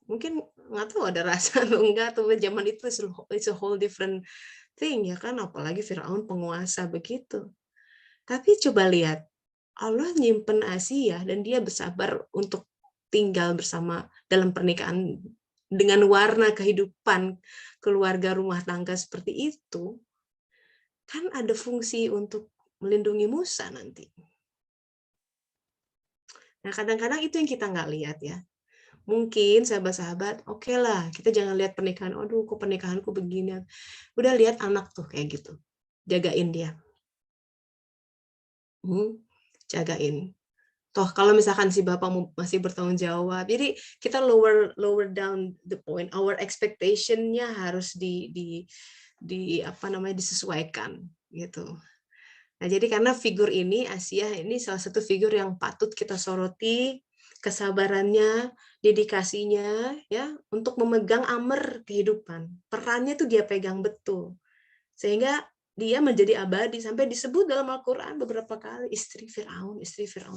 Mungkin nggak tahu ada rasa atau enggak tuh, zaman itu it's a whole different thing ya kan, apalagi Firaun penguasa begitu. Tapi coba lihat, Allah nyimpen Asiyah dan dia bersabar untuk tinggal bersama dalam pernikahan dengan warna kehidupan keluarga rumah tangga seperti itu, kan ada fungsi untuk melindungi Musa nanti. Nah, kadang-kadang itu yang kita nggak lihat ya. Mungkin sahabat-sahabat, oke lah, kita jangan lihat pernikahan, aduh kok pernikahanku begini. Udah lihat anak tuh kayak gitu. Jagain dia. Jagain. Toh kalau misalkan si bapak masih bertanggung jawab, jadi kita lower down the point, our expectation-nya harus disesuaikan gitu. Nah, jadi karena figur ini Asiyah ini salah satu figur yang patut kita soroti, kesabarannya, dedikasinya ya untuk memegang amer kehidupan. Perannya tuh dia pegang betul. Sehingga dia menjadi abadi sampai disebut dalam Al-Qur'an beberapa kali istri Firaun.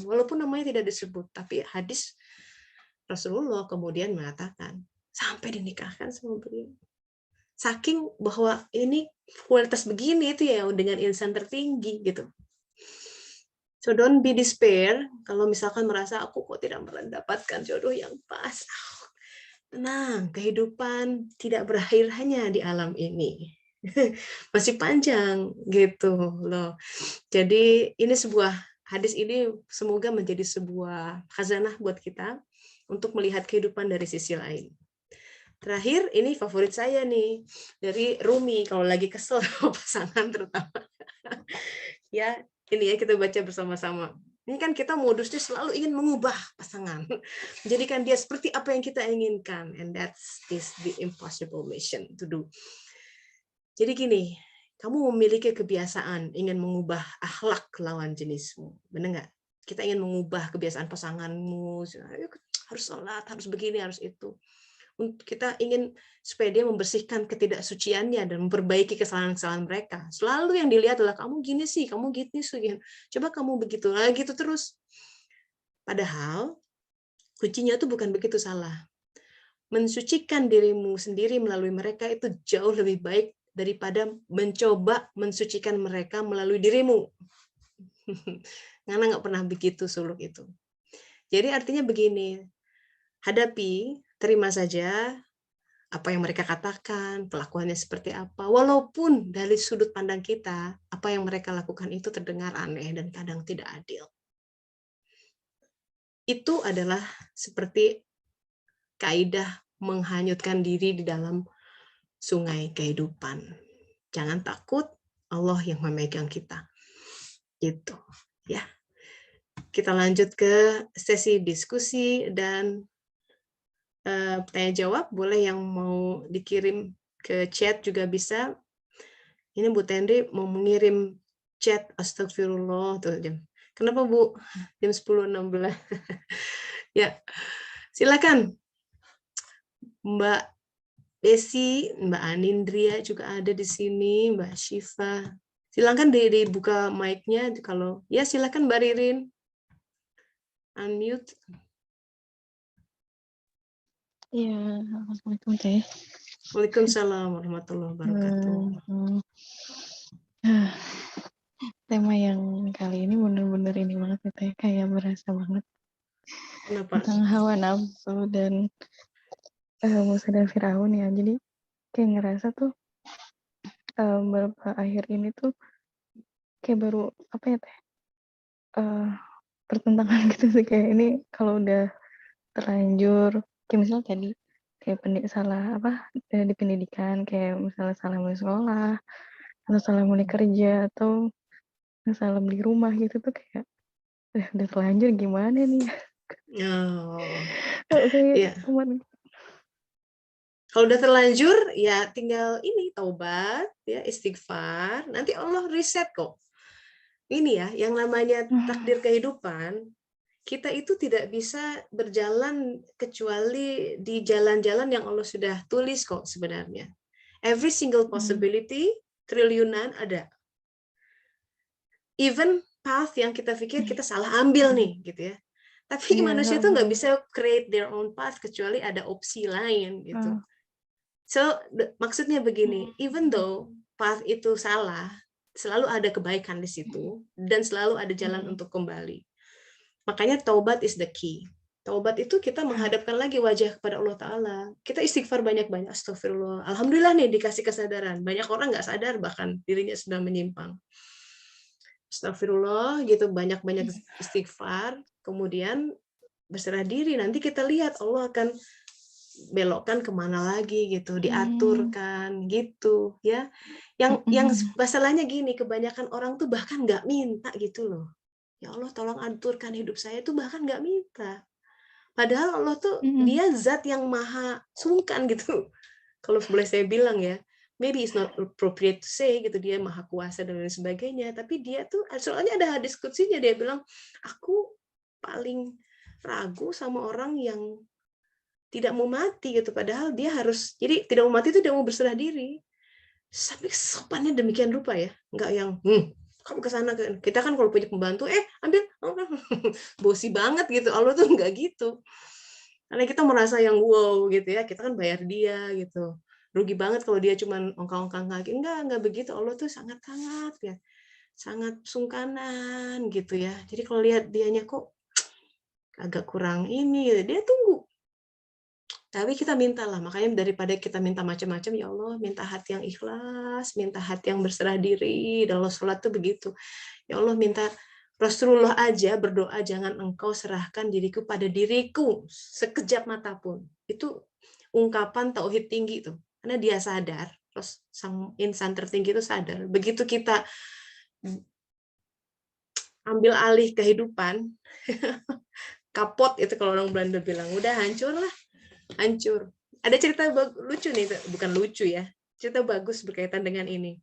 Walaupun namanya tidak disebut, tapi hadis Rasulullah kemudian mengatakan sampai dinikahkan sama beliau. Saking bahwa ini kualitas begini itu ya dengan insan tertinggi gitu. So don't be despair kalau misalkan merasa aku kok tidak mendapatkan jodoh yang pas. Tenang, kehidupan tidak berakhir hanya di alam ini. Masih panjang gitu loh. Jadi ini sebuah hadis ini semoga menjadi sebuah khazanah buat kita untuk melihat kehidupan dari sisi lain. Terakhir, ini favorit saya nih, dari Rumi, kalau lagi kesel sama pasangan terutama. Ya, ini ya kita baca bersama-sama. Ini kan kita modusnya selalu ingin mengubah pasangan. Jadikan dia seperti apa yang kita inginkan. And that is the impossible mission to do. Jadi gini, Kamu memiliki kebiasaan ingin mengubah akhlak lawan jenismu. Benar nggak? Kita ingin mengubah kebiasaan pasanganmu, harus sholat, harus begini, harus itu. Kita ingin supaya dia membersihkan ketidaksuciannya dan memperbaiki kesalahan-kesalahan mereka. Selalu yang dilihat adalah kamu gini sih, kamu gitu sih. Coba kamu begitu, nah gitu terus. Padahal kuncinya itu bukan begitu, salah. Mensucikan dirimu sendiri melalui mereka itu jauh lebih baik daripada mencoba mensucikan mereka melalui dirimu. Ngana nggak pernah begitu suluk itu. Jadi artinya begini, hadapi, terima saja apa yang mereka katakan, pelakuannya seperti apa. Walaupun dari sudut pandang kita, apa yang mereka lakukan itu terdengar aneh dan kadang tidak adil. Itu adalah seperti kaidah menghanyutkan diri di dalam sungai kehidupan. Jangan takut, Allah yang memegang kita. Gitu, ya. Kita lanjut ke sesi diskusi dan tanya jawab. Boleh yang mau dikirim ke chat juga bisa. Ini Bu Tenri mau mengirim chat, astagfirullah tuh jam. Kenapa Bu? Jam 10.16. Ya, silakan. Mbak Desi, Mbak Anindria juga ada di sini, Mbak Syifa. Silakan dibuka mic-nya kalau ya, silakan Mbak Ririn. Unmute. Iya, assalamualaikum Teh. Waalaikumsalam warahmatullahi wabarakatuh. Tema yang kali ini bener-bener ini banget ya Teh, kayak berasa banget. Kenapa? Tentang hawa nafsu dan Musa dan Firaun ya. Jadi kayak ngerasa tuh beberapa akhir ini tuh kayak baru apa ya Teh, pertentangan gitu sih, kayak ini kalau udah terlanjur kayak misalnya tadi kayak salah apa di pendidikan, kayak misalnya salah mulai sekolah atau salah mulai kerja atau salah beli rumah gitu tuh kayak udah terlanjur gimana nih. Oh, Kayak ya. Kalau udah terlanjur, ya tinggal ini taubat, ya istighfar. Nanti Allah reset kok. Ini ya, yang namanya takdir kehidupan, kita itu tidak bisa berjalan kecuali di jalan-jalan yang Allah sudah tulis kok sebenarnya. Every single possibility, triliunan ada. Even path yang kita pikir kita salah ambil nih, gitu ya. Tapi manusia tuh nggak bisa create their own path kecuali ada opsi lain gitu. So maksudnya begini, even though path itu salah, selalu ada kebaikan di situ dan selalu ada jalan untuk kembali. Makanya taubat is the key. Taubat itu kita menghadapkan lagi wajah kepada Allah Ta'ala. Kita istighfar banyak-banyak. Astagfirullah. Alhamdulillah nih dikasih kesadaran. Banyak orang nggak sadar bahkan dirinya sudah menyimpang. Astagfirullah gitu, banyak-banyak istighfar. Kemudian berserah diri. Nanti kita lihat Allah akan belokkan kemana lagi gitu, diaturkan gitu ya. Yang masalahnya gini, kebanyakan orang tuh bahkan nggak minta gitu loh. Ya Allah tolong aturkan hidup saya, tuh bahkan nggak minta. Padahal Allah tuh dia zat yang maha sungkan gitu. Kalau boleh saya bilang ya, maybe it's not appropriate to say gitu, dia maha kuasa dan lain sebagainya, tapi dia tuh soalnya ada hadis kutsinya, dia bilang aku paling ragu sama orang yang tidak mau mati gitu, padahal dia harus, jadi tidak mau mati itu dia mau berserah diri. Sampai sopannya demikian rupa ya, nggak yang kamu ke sana, kita kan kalau punya pembantu ambil bosi banget gitu. Allah tuh nggak gitu, karena kita merasa yang wow gitu ya, kita kan bayar dia gitu, rugi banget kalau dia cuma ongkang-ongkang kaki. Enggak begitu. Allah tuh sangat-sangat ya, sangat sungkanan gitu ya. Jadi kalau lihat dianya kok agak kurang ini, dia tunggu. Tapi kita mintalah, makanya daripada kita minta macam-macam, ya Allah, minta hati yang ikhlas, minta hati yang berserah diri. Dan Allah sholat tuh begitu. Ya Allah, minta Rasulullah aja berdoa, jangan engkau serahkan diriku pada diriku sekejap mata pun. Itu ungkapan tauhid tinggi tuh. Karena dia sadar, terus sang insan tertinggi itu sadar. Begitu kita ambil alih kehidupan, kapot itu kalau orang Belanda bilang, udah hancur lah. Hancur. Ada cerita lucu nih, bukan lucu ya, cerita bagus berkaitan dengan ini.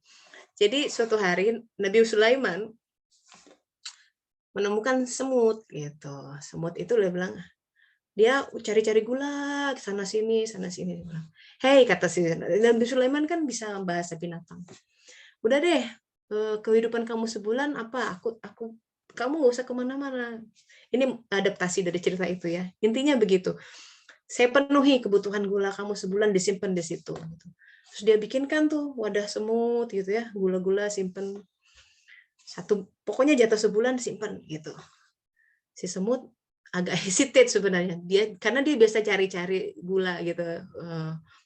Jadi suatu hari Nabi Sulaiman menemukan semut gitu. Semut itu dia bilang, dia cari-cari gula sana sini. Dia bilang, "Hei," kata si Nabi Sulaiman kan bisa bahasa binatang. "Udah deh, kehidupan kamu sebulan apa? Kamu nggak usah kemana-mana." Ini adaptasi dari cerita itu ya. Intinya begitu. Saya penuhi kebutuhan gula kamu sebulan, disimpan di situ. Terus dia bikinkan tuh wadah semut gitu ya, gula-gula simpen pokoknya jatah sebulan simpan gitu. Si semut agak hesitate sebenarnya, karena dia biasa cari-cari gula gitu,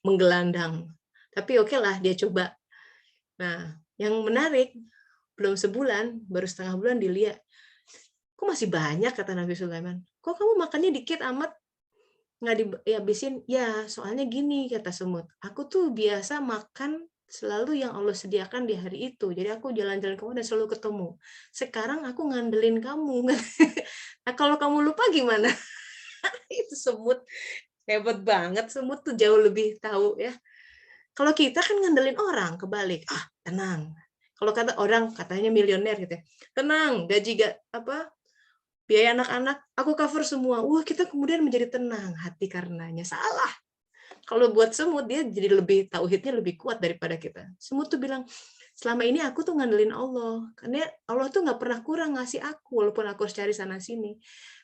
menggelandang. Tapi oke lah dia coba. Nah, yang menarik, belum sebulan, baru setengah bulan dilihat, kok masih banyak, kata Nabi Sulaiman. Kok kamu makannya dikit amat, nggak dihabisin? Ya, soalnya gini, kata semut. Aku tuh biasa makan selalu yang Allah sediakan di hari itu. Jadi aku jalan-jalan ke dan selalu ketemu. Sekarang aku ngandelin kamu. Nah, kalau kamu lupa gimana? Itu semut. Hebat banget. Semut tuh jauh lebih tahu ya. Kalau kita kan ngandelin orang, kebalik. Tenang. Kalau kata orang, katanya milioner gitu ya. Tenang, gaji biaya anak-anak, aku cover semua. Wah, kita kemudian menjadi tenang hati karenanya. Salah. Kalau buat semut, dia jadi tauhidnya lebih kuat daripada kita. Semut tuh bilang, selama ini aku tuh ngandelin Allah. Karena Allah tuh nggak pernah kurang ngasih aku, walaupun aku harus cari sana-sini.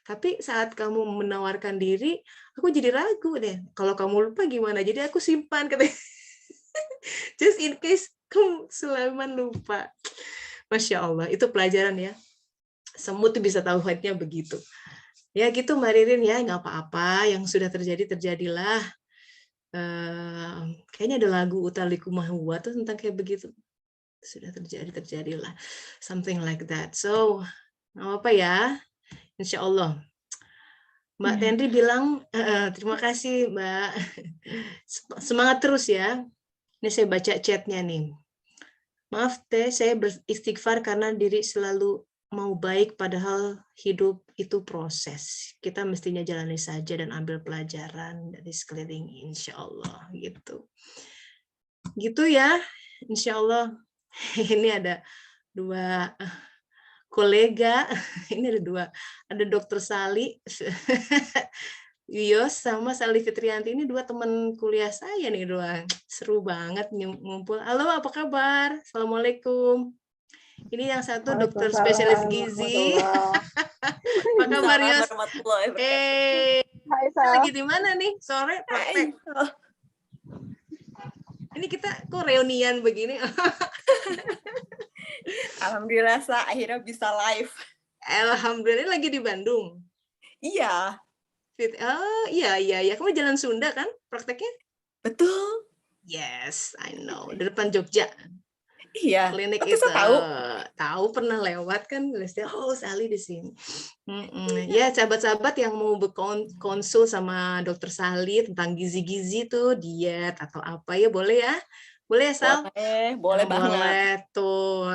Tapi saat kamu menawarkan diri, aku jadi ragu deh. Kalau kamu lupa gimana? Jadi aku simpan, katanya. Just in case kamu Sulaiman lupa. Masya Allah, itu pelajaran ya. Semut tuh bisa tauhidnya begitu. Ya gitu Mbak Ririn ya, nggak apa-apa. Yang sudah terjadi, terjadilah. Kayaknya ada lagu Utaliku Mahua tuh tentang kayak begitu. Sudah terjadilah. Something like that. So, nggak apa ya. Insya Allah. Mbak Tendri bilang, terima kasih Mbak. Semangat terus ya. Ini saya baca chatnya nih. Maaf Teh, saya beristighfar karena diri selalu mau baik padahal hidup itu proses. Kita mestinya jalani saja dan ambil pelajaran dari sekeliling, insya Allah gitu. Gitu ya, insya Allah. Ini ada 2 kolega, ini ada Dokter Sali, Yuyos sama Sali Fitrianti, ini 2 teman kuliah saya nih, 2 seru banget ngumpul. Halo, apa kabar? Assalamualaikum. Ini yang satu dokter spesialis gizi. Apa kabar, Yos? Hai, lagi di mana nih? Sore praktek. Ini kita kok reunian begini? Alhamdulillah, akhirnya bisa live. Alhamdulillah, lagi di Bandung. Iya. Iya. Kamu Jalan Sunda kan prakteknya? Betul. Yes, I know. Di depan Jogja. Iya. Klinik itu. Tahu pernah lewat kan? Oh, Sali di sini. Ya, sahabat-sahabat yang mau berkonsul sama Dokter Sali tentang gizi-gizi tuh, diet atau apa ya, boleh ya? Boleh ya, Sal? Boleh banget. Boleh tuh.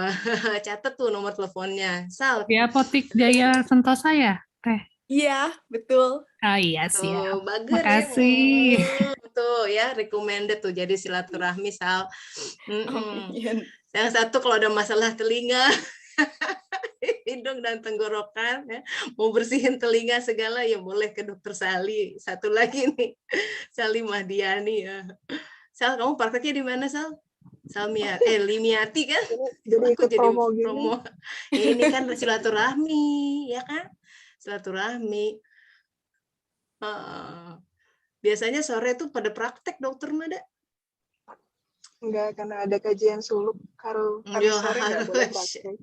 Catat tuh nomor teleponnya. Sal. Di Apotik Jaya Sentosa ya, Teh? Iya, betul. Iya, siap. Bagus. Makasih. Tuh ya, recommended tuh. Jadi silaturahmi, Sal. Yang satu kalau ada masalah telinga, hidung dan tenggorokan, ya, mau bersihin telinga segala, ya boleh ke Dokter Sali. Satu lagi nih, Sali Mahdiani ya. Sal, kamu prakteknya di mana, Sal? Limiati kan? Jadi ikut promo gini. Ini kan silaturahmi, ya kan? Silaturahmi. Biasanya sore tuh pada praktek, dokter Mada? Enggak, karena ada kajian suluk. Kalau sore nggak boleh praktek.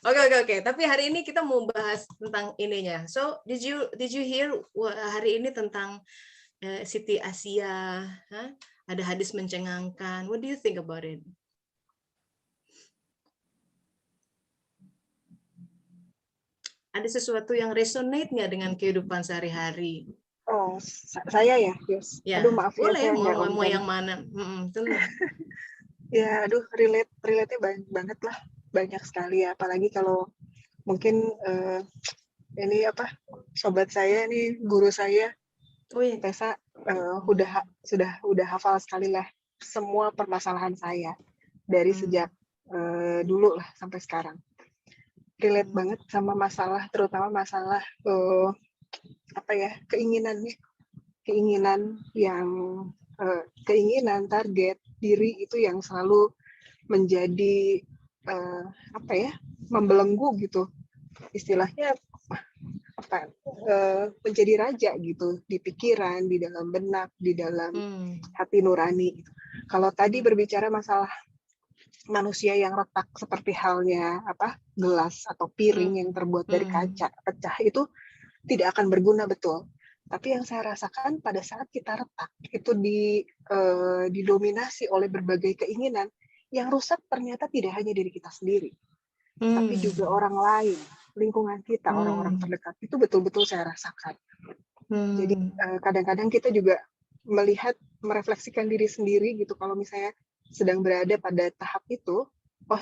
Oke. Tapi hari ini kita mau bahas tentang ininya. So, did you hear hari ini tentang Siti Asia? Ada hadis mencengangkan. What do you think about it? Ada sesuatu yang resonate nggak dengan kehidupan sehari-hari? Oh, saya ya, Yos. Ya, aduh, maaf boleh, ya, saya mau yang mana? Ya, aduh, relate-nya banget lah. Banyak sekali ya, apalagi kalau mungkin ini sobat saya nih, guru saya, Tessa, udah hafal sekali lah semua permasalahan saya dari sejak dulu lah sampai sekarang. Relate banget sama masalah, terutama masalah keinginan yang target diri itu yang selalu menjadi membelenggu gitu, istilahnya menjadi raja gitu di pikiran, di dalam benak, di dalam hati nurani gitu. Kalau tadi berbicara masalah manusia yang retak seperti halnya gelas atau piring yang terbuat dari kaca pecah, itu tidak akan berguna, betul. Tapi yang saya rasakan pada saat kita retak itu didominasi oleh berbagai keinginan, yang rusak ternyata tidak hanya diri kita sendiri, tapi juga orang lain, lingkungan kita, orang-orang terdekat. Itu betul-betul saya rasakan. Jadi kadang-kadang kita juga merefleksikan diri sendiri gitu, kalau misalnya sedang berada pada tahap itu,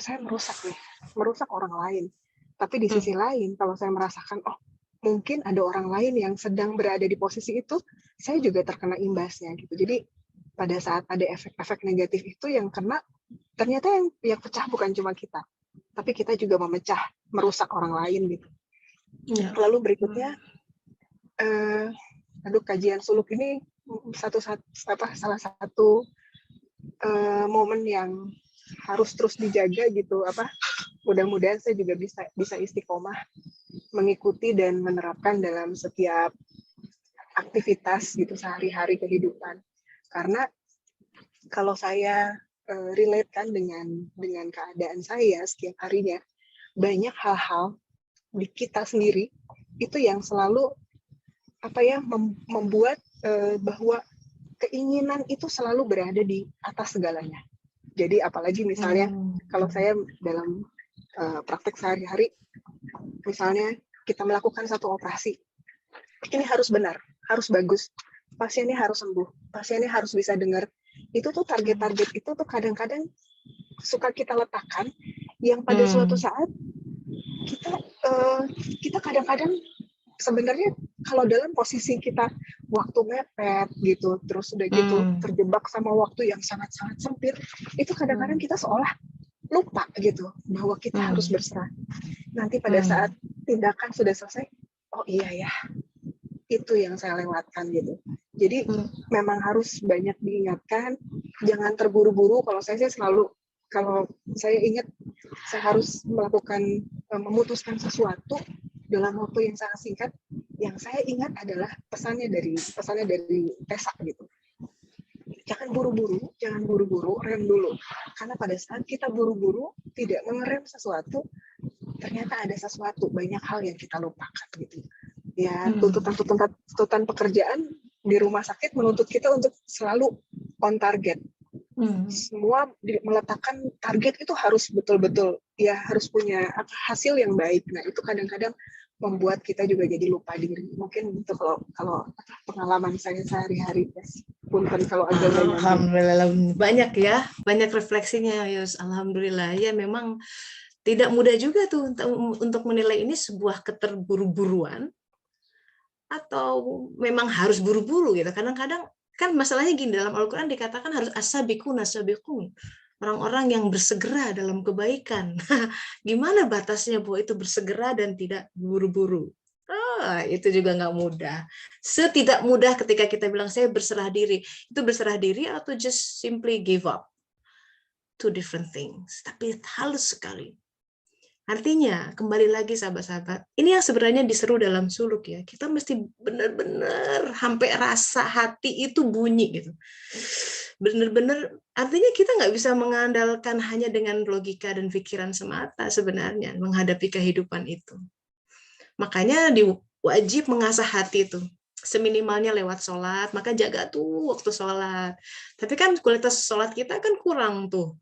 saya merusak orang lain. Tapi di sisi lain, kalau saya merasakan, mungkin ada orang lain yang sedang berada di posisi itu, saya juga terkena imbasnya gitu. Jadi pada saat ada efek-efek negatif itu yang kena, ternyata yang pecah bukan cuma kita, tapi kita juga merusak orang lain gitu. Ya. Lalu berikutnya, kajian suluk ini salah satu momen yang harus terus dijaga gitu. Mudah-mudahan saya juga bisa istiqomah mengikuti dan menerapkan dalam setiap aktivitas gitu sehari-hari kehidupan. Karena kalau saya relate kan dengan keadaan saya setiap harinya, banyak hal-hal di kita sendiri itu yang selalu membuat bahwa keinginan itu selalu berada di atas segalanya. Jadi apalagi misalnya kalau saya dalam praktek sehari-hari, misalnya kita melakukan satu operasi, ini harus benar, harus bagus, pasiennya harus sembuh, pasiennya harus bisa dengar. Itu tuh target-target itu tuh kadang-kadang suka kita letakkan, yang pada suatu saat kita kadang-kadang sebenarnya kalau dalam posisi kita waktu mepet gitu, terus udah gitu terjebak sama waktu yang sangat-sangat sempit, itu kadang-kadang kita seolah lupa gitu bahwa kita harus berserah. Nanti pada saat tindakan sudah selesai, oh iya ya, itu yang saya lewatkan gitu. Jadi memang harus banyak diingatkan, jangan terburu-buru. Kalau saya selalu, kalau saya ingat saya harus memutuskan sesuatu dalam waktu yang sangat singkat, yang saya ingat adalah pesannya dari Tessa gitu. Jangan buru-buru, rem dulu. Karena pada saat kita buru-buru, tidak mengerem sesuatu, ternyata ada sesuatu, banyak hal yang kita lupakan gitu. Ya, tuntutan pekerjaan di rumah sakit menuntut kita untuk selalu on target. Semua meletakkan target itu harus betul-betul, ya harus punya hasil yang baik. Nah, itu kadang-kadang membuat kita juga jadi lupa diri. Mungkin itu kalau pengalaman saya sehari-hari, yes. Punten kalau agak banyak. Alhamdulillah, banyak refleksinya, Yus. Alhamdulillah, ya memang tidak mudah juga tuh untuk menilai ini sebuah keterburu-buruan atau memang harus buru-buru gitu. Kadang-kadang kan masalahnya gini, dalam Al-Quran dikatakan harus as-sabiqun, orang-orang yang bersegera dalam kebaikan. Gimana batasnya bahwa itu bersegera dan tidak buru-buru? Itu juga nggak mudah. Setidak mudah ketika kita bilang saya berserah diri. Itu berserah diri atau just simply give up? Two different things. Tapi halus sekali. Artinya, kembali lagi sahabat-sahabat, ini yang sebenarnya diseru dalam suluk ya. Kita mesti benar-benar sampai rasa hati itu bunyi gitu. Benar-benar, artinya kita nggak bisa mengandalkan hanya dengan logika dan pikiran semata sebenarnya menghadapi kehidupan itu. Makanya wajib mengasah hati itu. Seminimalnya lewat sholat, maka jaga tuh waktu sholat. Tapi kan kualitas sholat kita kan kurang tuh.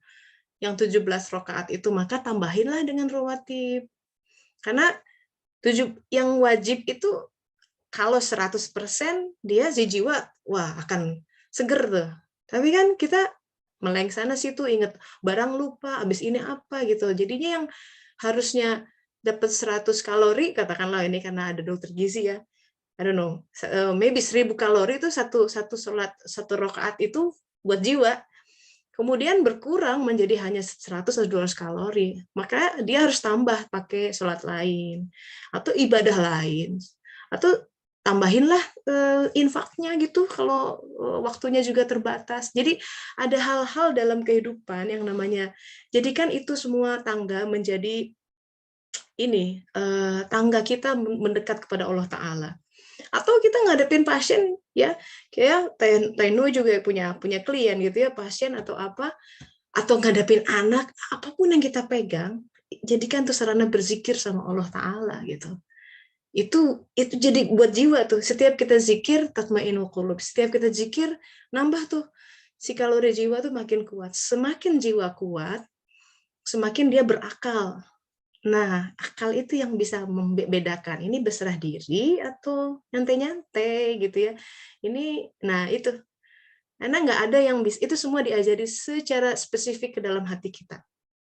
Yang 17 rakaat itu, maka tambahinlah dengan rawatib. Karena yang wajib itu kalau 100% dia jiwa, wah akan seger tuh. Tapi kan kita meleng sana situ, inget barang lupa, habis ini apa gitu. Jadinya yang harusnya dapat 100 kalori, katakanlah ini karena ada dokter gizi ya, I don't know, maybe 1000 kalori itu satu sholat, satu rakaat itu buat jiwa. kemudian berkurang menjadi hanya 100 atau 200 kalori, maka dia harus tambah pakai sholat lain atau ibadah lain, atau tambahinlah infaknya gitu kalau waktunya juga terbatas. Jadi ada hal-hal dalam kehidupan yang namanya, jadikan itu semua tangga menjadi ini tangga kita mendekat kepada Allah Ta'ala. Atau kita ngadepin pasien ya, kayak Taino juga punya klien gitu ya, pasien atau apa, atau ngadepin anak, apapun yang kita pegang, jadikan itu sarana berzikir sama Allah Ta'ala gitu. Itu jadi buat jiwa tuh. Setiap kita zikir, tatmainul qulub. Setiap kita zikir, nambah tuh si kalori jiwa tuh makin kuat. Semakin jiwa kuat, semakin dia berakal. Nah, akal itu yang bisa membedakan ini berserah diri atau nyantai-nyantai gitu ya. Ini, nah itu. Karena nggak ada yang bisa, itu semua diajari secara spesifik ke dalam hati kita.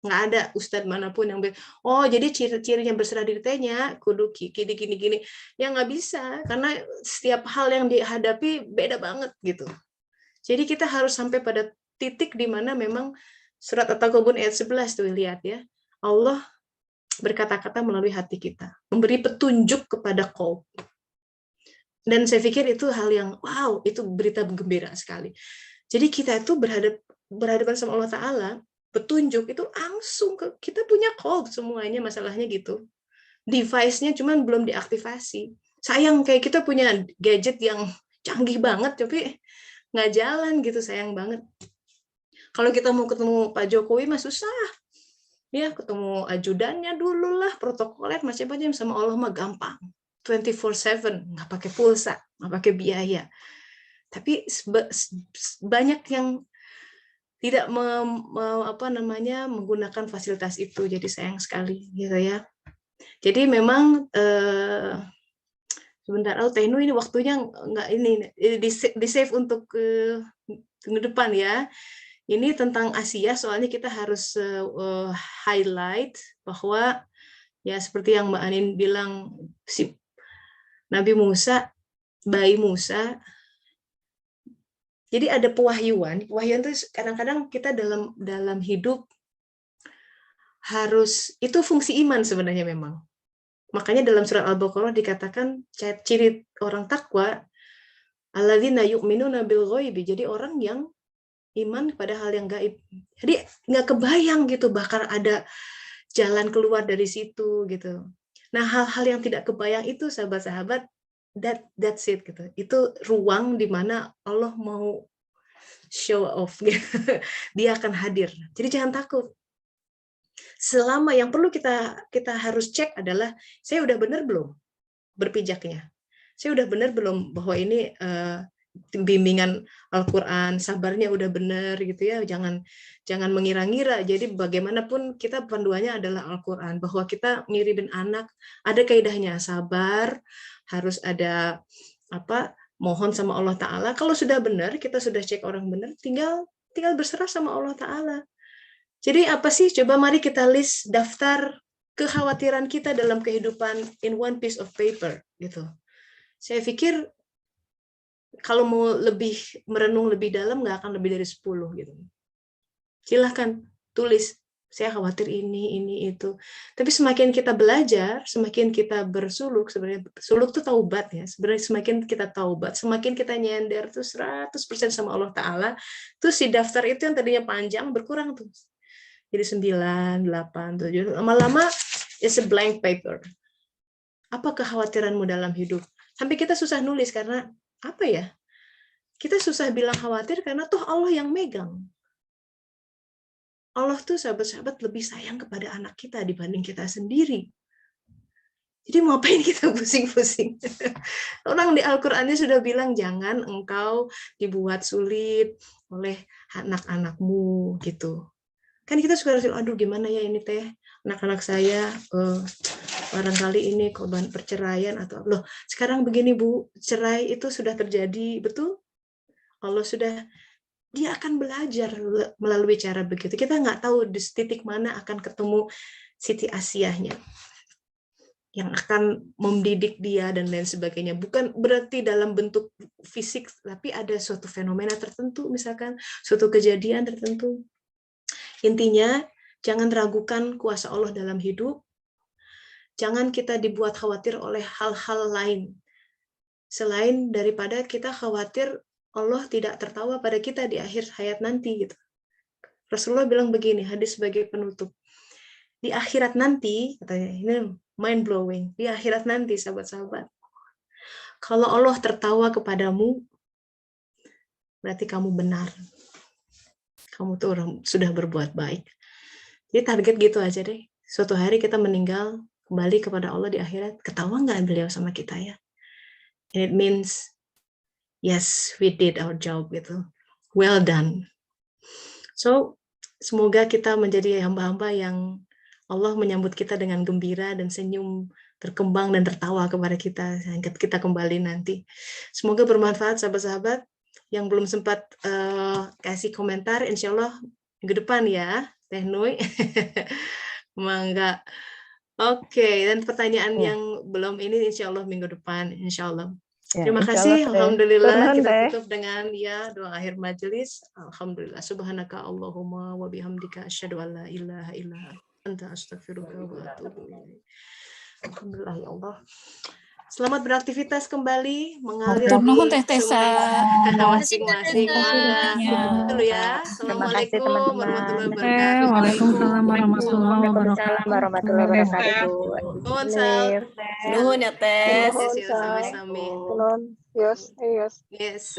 Nggak ada ustadz manapun yang oh jadi ciri-cirinya berserah diri tehnya kudu gini. Ya nggak bisa, karena setiap hal yang dihadapi beda banget gitu. Jadi kita harus sampai pada titik di mana memang surat At-Taghabun ayat 11 tuh lihat ya. Allah berkata-kata melalui hati kita, memberi petunjuk kepada kaum. Dan saya pikir itu hal yang wow, itu berita gembira sekali. Jadi kita itu berhadapan sama Allah Ta'ala, petunjuk itu langsung ke kita punya call semuanya, masalahnya gitu. Device-nya cuman belum diaktifasi. Sayang kayak kita punya gadget yang canggih banget tapi nggak jalan gitu, sayang banget. Kalau kita mau ketemu Pak Jokowi mah susah. Ya, ketemu ajudannya dulu lah, protokoler macam-macam, sama Allah mah gampang. 24/7, nggak pakai pulsa, nggak pakai biaya. Tapi banyak yang tidak menggunakan fasilitas itu, jadi sayang sekali gitu ya. Jadi memang sebentar, Taino ini waktunya nggak ini di save untuk ke depan ya. Ini tentang Asia, soalnya kita harus highlight bahwa ya seperti yang Mbak Anin bilang, si Nabi Musa, bayi Musa. Jadi ada pewahyuan itu kadang-kadang kita dalam hidup harus, itu fungsi iman sebenarnya memang. Makanya dalam surat Al-Baqarah dikatakan ciri orang takwa alladzina yu'minuna bil ghaibi, jadi orang yang iman kepada hal yang gaib. Jadi nggak kebayang gitu bakal ada jalan keluar dari situ gitu. Nah, hal-hal yang tidak kebayang itu sahabat-sahabat, that's it gitu. Itu ruang di mana Allah mau show off gitu. Dia akan hadir. Jadi jangan takut. Selama yang perlu kita harus cek adalah saya udah benar belum berpijaknya. Saya udah benar belum bahwa ini bimbingan Al-Qur'an, sabarnya udah benar gitu ya. Jangan mengira-ngira. Jadi bagaimanapun kita panduannya adalah Al-Qur'an, bahwa kita ngirimin anak ada kaidahnya, sabar, harus ada mohon sama Allah Ta'ala. Kalau sudah benar, kita sudah cek orang benar, tinggal berserah sama Allah Ta'ala. Jadi apa sih? Coba mari kita list daftar kekhawatiran kita dalam kehidupan in one piece of paper gitu. Saya pikir kalau mau lebih merenung lebih dalam, nggak akan lebih dari 10 gitu. Silahkan tulis, saya khawatir ini, itu. Tapi semakin kita belajar, semakin kita bersuluk, sebenarnya suluk itu taubat ya. Sebenarnya semakin kita taubat, semakin kita nyender tuh 100% sama Allah Ta'ala, tuh si daftar itu yang tadinya panjang berkurang tuh. Jadi 9, 8, 7, lama-lama it's a blank paper. Apa kekhawatiranmu dalam hidup? Sampai kita susah nulis karena apa ya? Kita susah bilang khawatir karena toh Allah yang megang. Allah tuh sahabat-sahabat lebih sayang kepada anak kita dibanding kita sendiri. Jadi mau ngapain kita pusing-pusing? Orang di Al-Qur'annya sudah bilang jangan engkau dibuat sulit oleh anak-anakmu gitu. Kan kita suka rasa, aduh gimana ya ini teh, anak-anak saya barangkali ini korban perceraian atau loh sekarang begini Bu, cerai itu sudah terjadi, betul? Allah sudah, dia akan belajar melalui cara begitu. Kita nggak tahu di titik mana akan ketemu Siti Asiahnya. yang akan mendidik dia dan lain sebagainya. Bukan berarti dalam bentuk fisik, tapi ada suatu fenomena tertentu, misalkan suatu kejadian tertentu. Intinya, jangan ragukan kuasa Allah dalam hidup. Jangan kita dibuat khawatir oleh hal-hal lain. Selain daripada kita khawatir Allah tidak tertawa pada kita di akhir hayat nanti gitu. Rasulullah bilang begini, hadis sebagai penutup. Di akhirat nanti, katanya, ini mind blowing. Di akhirat nanti, sahabat-sahabat, kalau Allah tertawa kepadamu, berarti kamu benar. Kamu tuh orang sudah berbuat baik. Jadi target gitu aja deh. Suatu hari kita meninggal, kembali kepada Allah di akhirat, ketawa nggak beliau sama kita ya? And it means, yes, we did our job gitu. Well done. So, semoga kita menjadi hamba-hamba yang Allah menyambut kita dengan gembira dan senyum terkembang dan tertawa kepada kita saat kita kembali nanti. Semoga bermanfaat sahabat-sahabat. Yang belum sempat kasih komentar, insya Allah minggu depan ya, Teh Nui. Mangga. Oke, dan pertanyaan yang belum ini insya Allah minggu depan, insya Allah. Ya, Terima insya kasih, Allah, alhamdulillah Turun, kita Teh. tutup dengan ya doa akhir majelis. Alhamdulillah, subhanaka Allahumma wa bihamdika asyhadu an la ilaha illa anta astaghfiruka wa atubu ilaik. Alhamdulillah ya Allah. Selamat beraktivitas kembali, mengalir Hatur nuhun, di Teh Tessa. masing-masing. Dulu ya. Assalamualaikum teman-teman. warahmatullahi Teh, wabarakatuh. waalaikumsalam warahmatullahi Waalaikumsalam wabarakatuh. warahmatullahi wabarakatuh. Nuhun sal. Nuhun ya Teh. Yes, yes, sami-sami. Yes. Yes.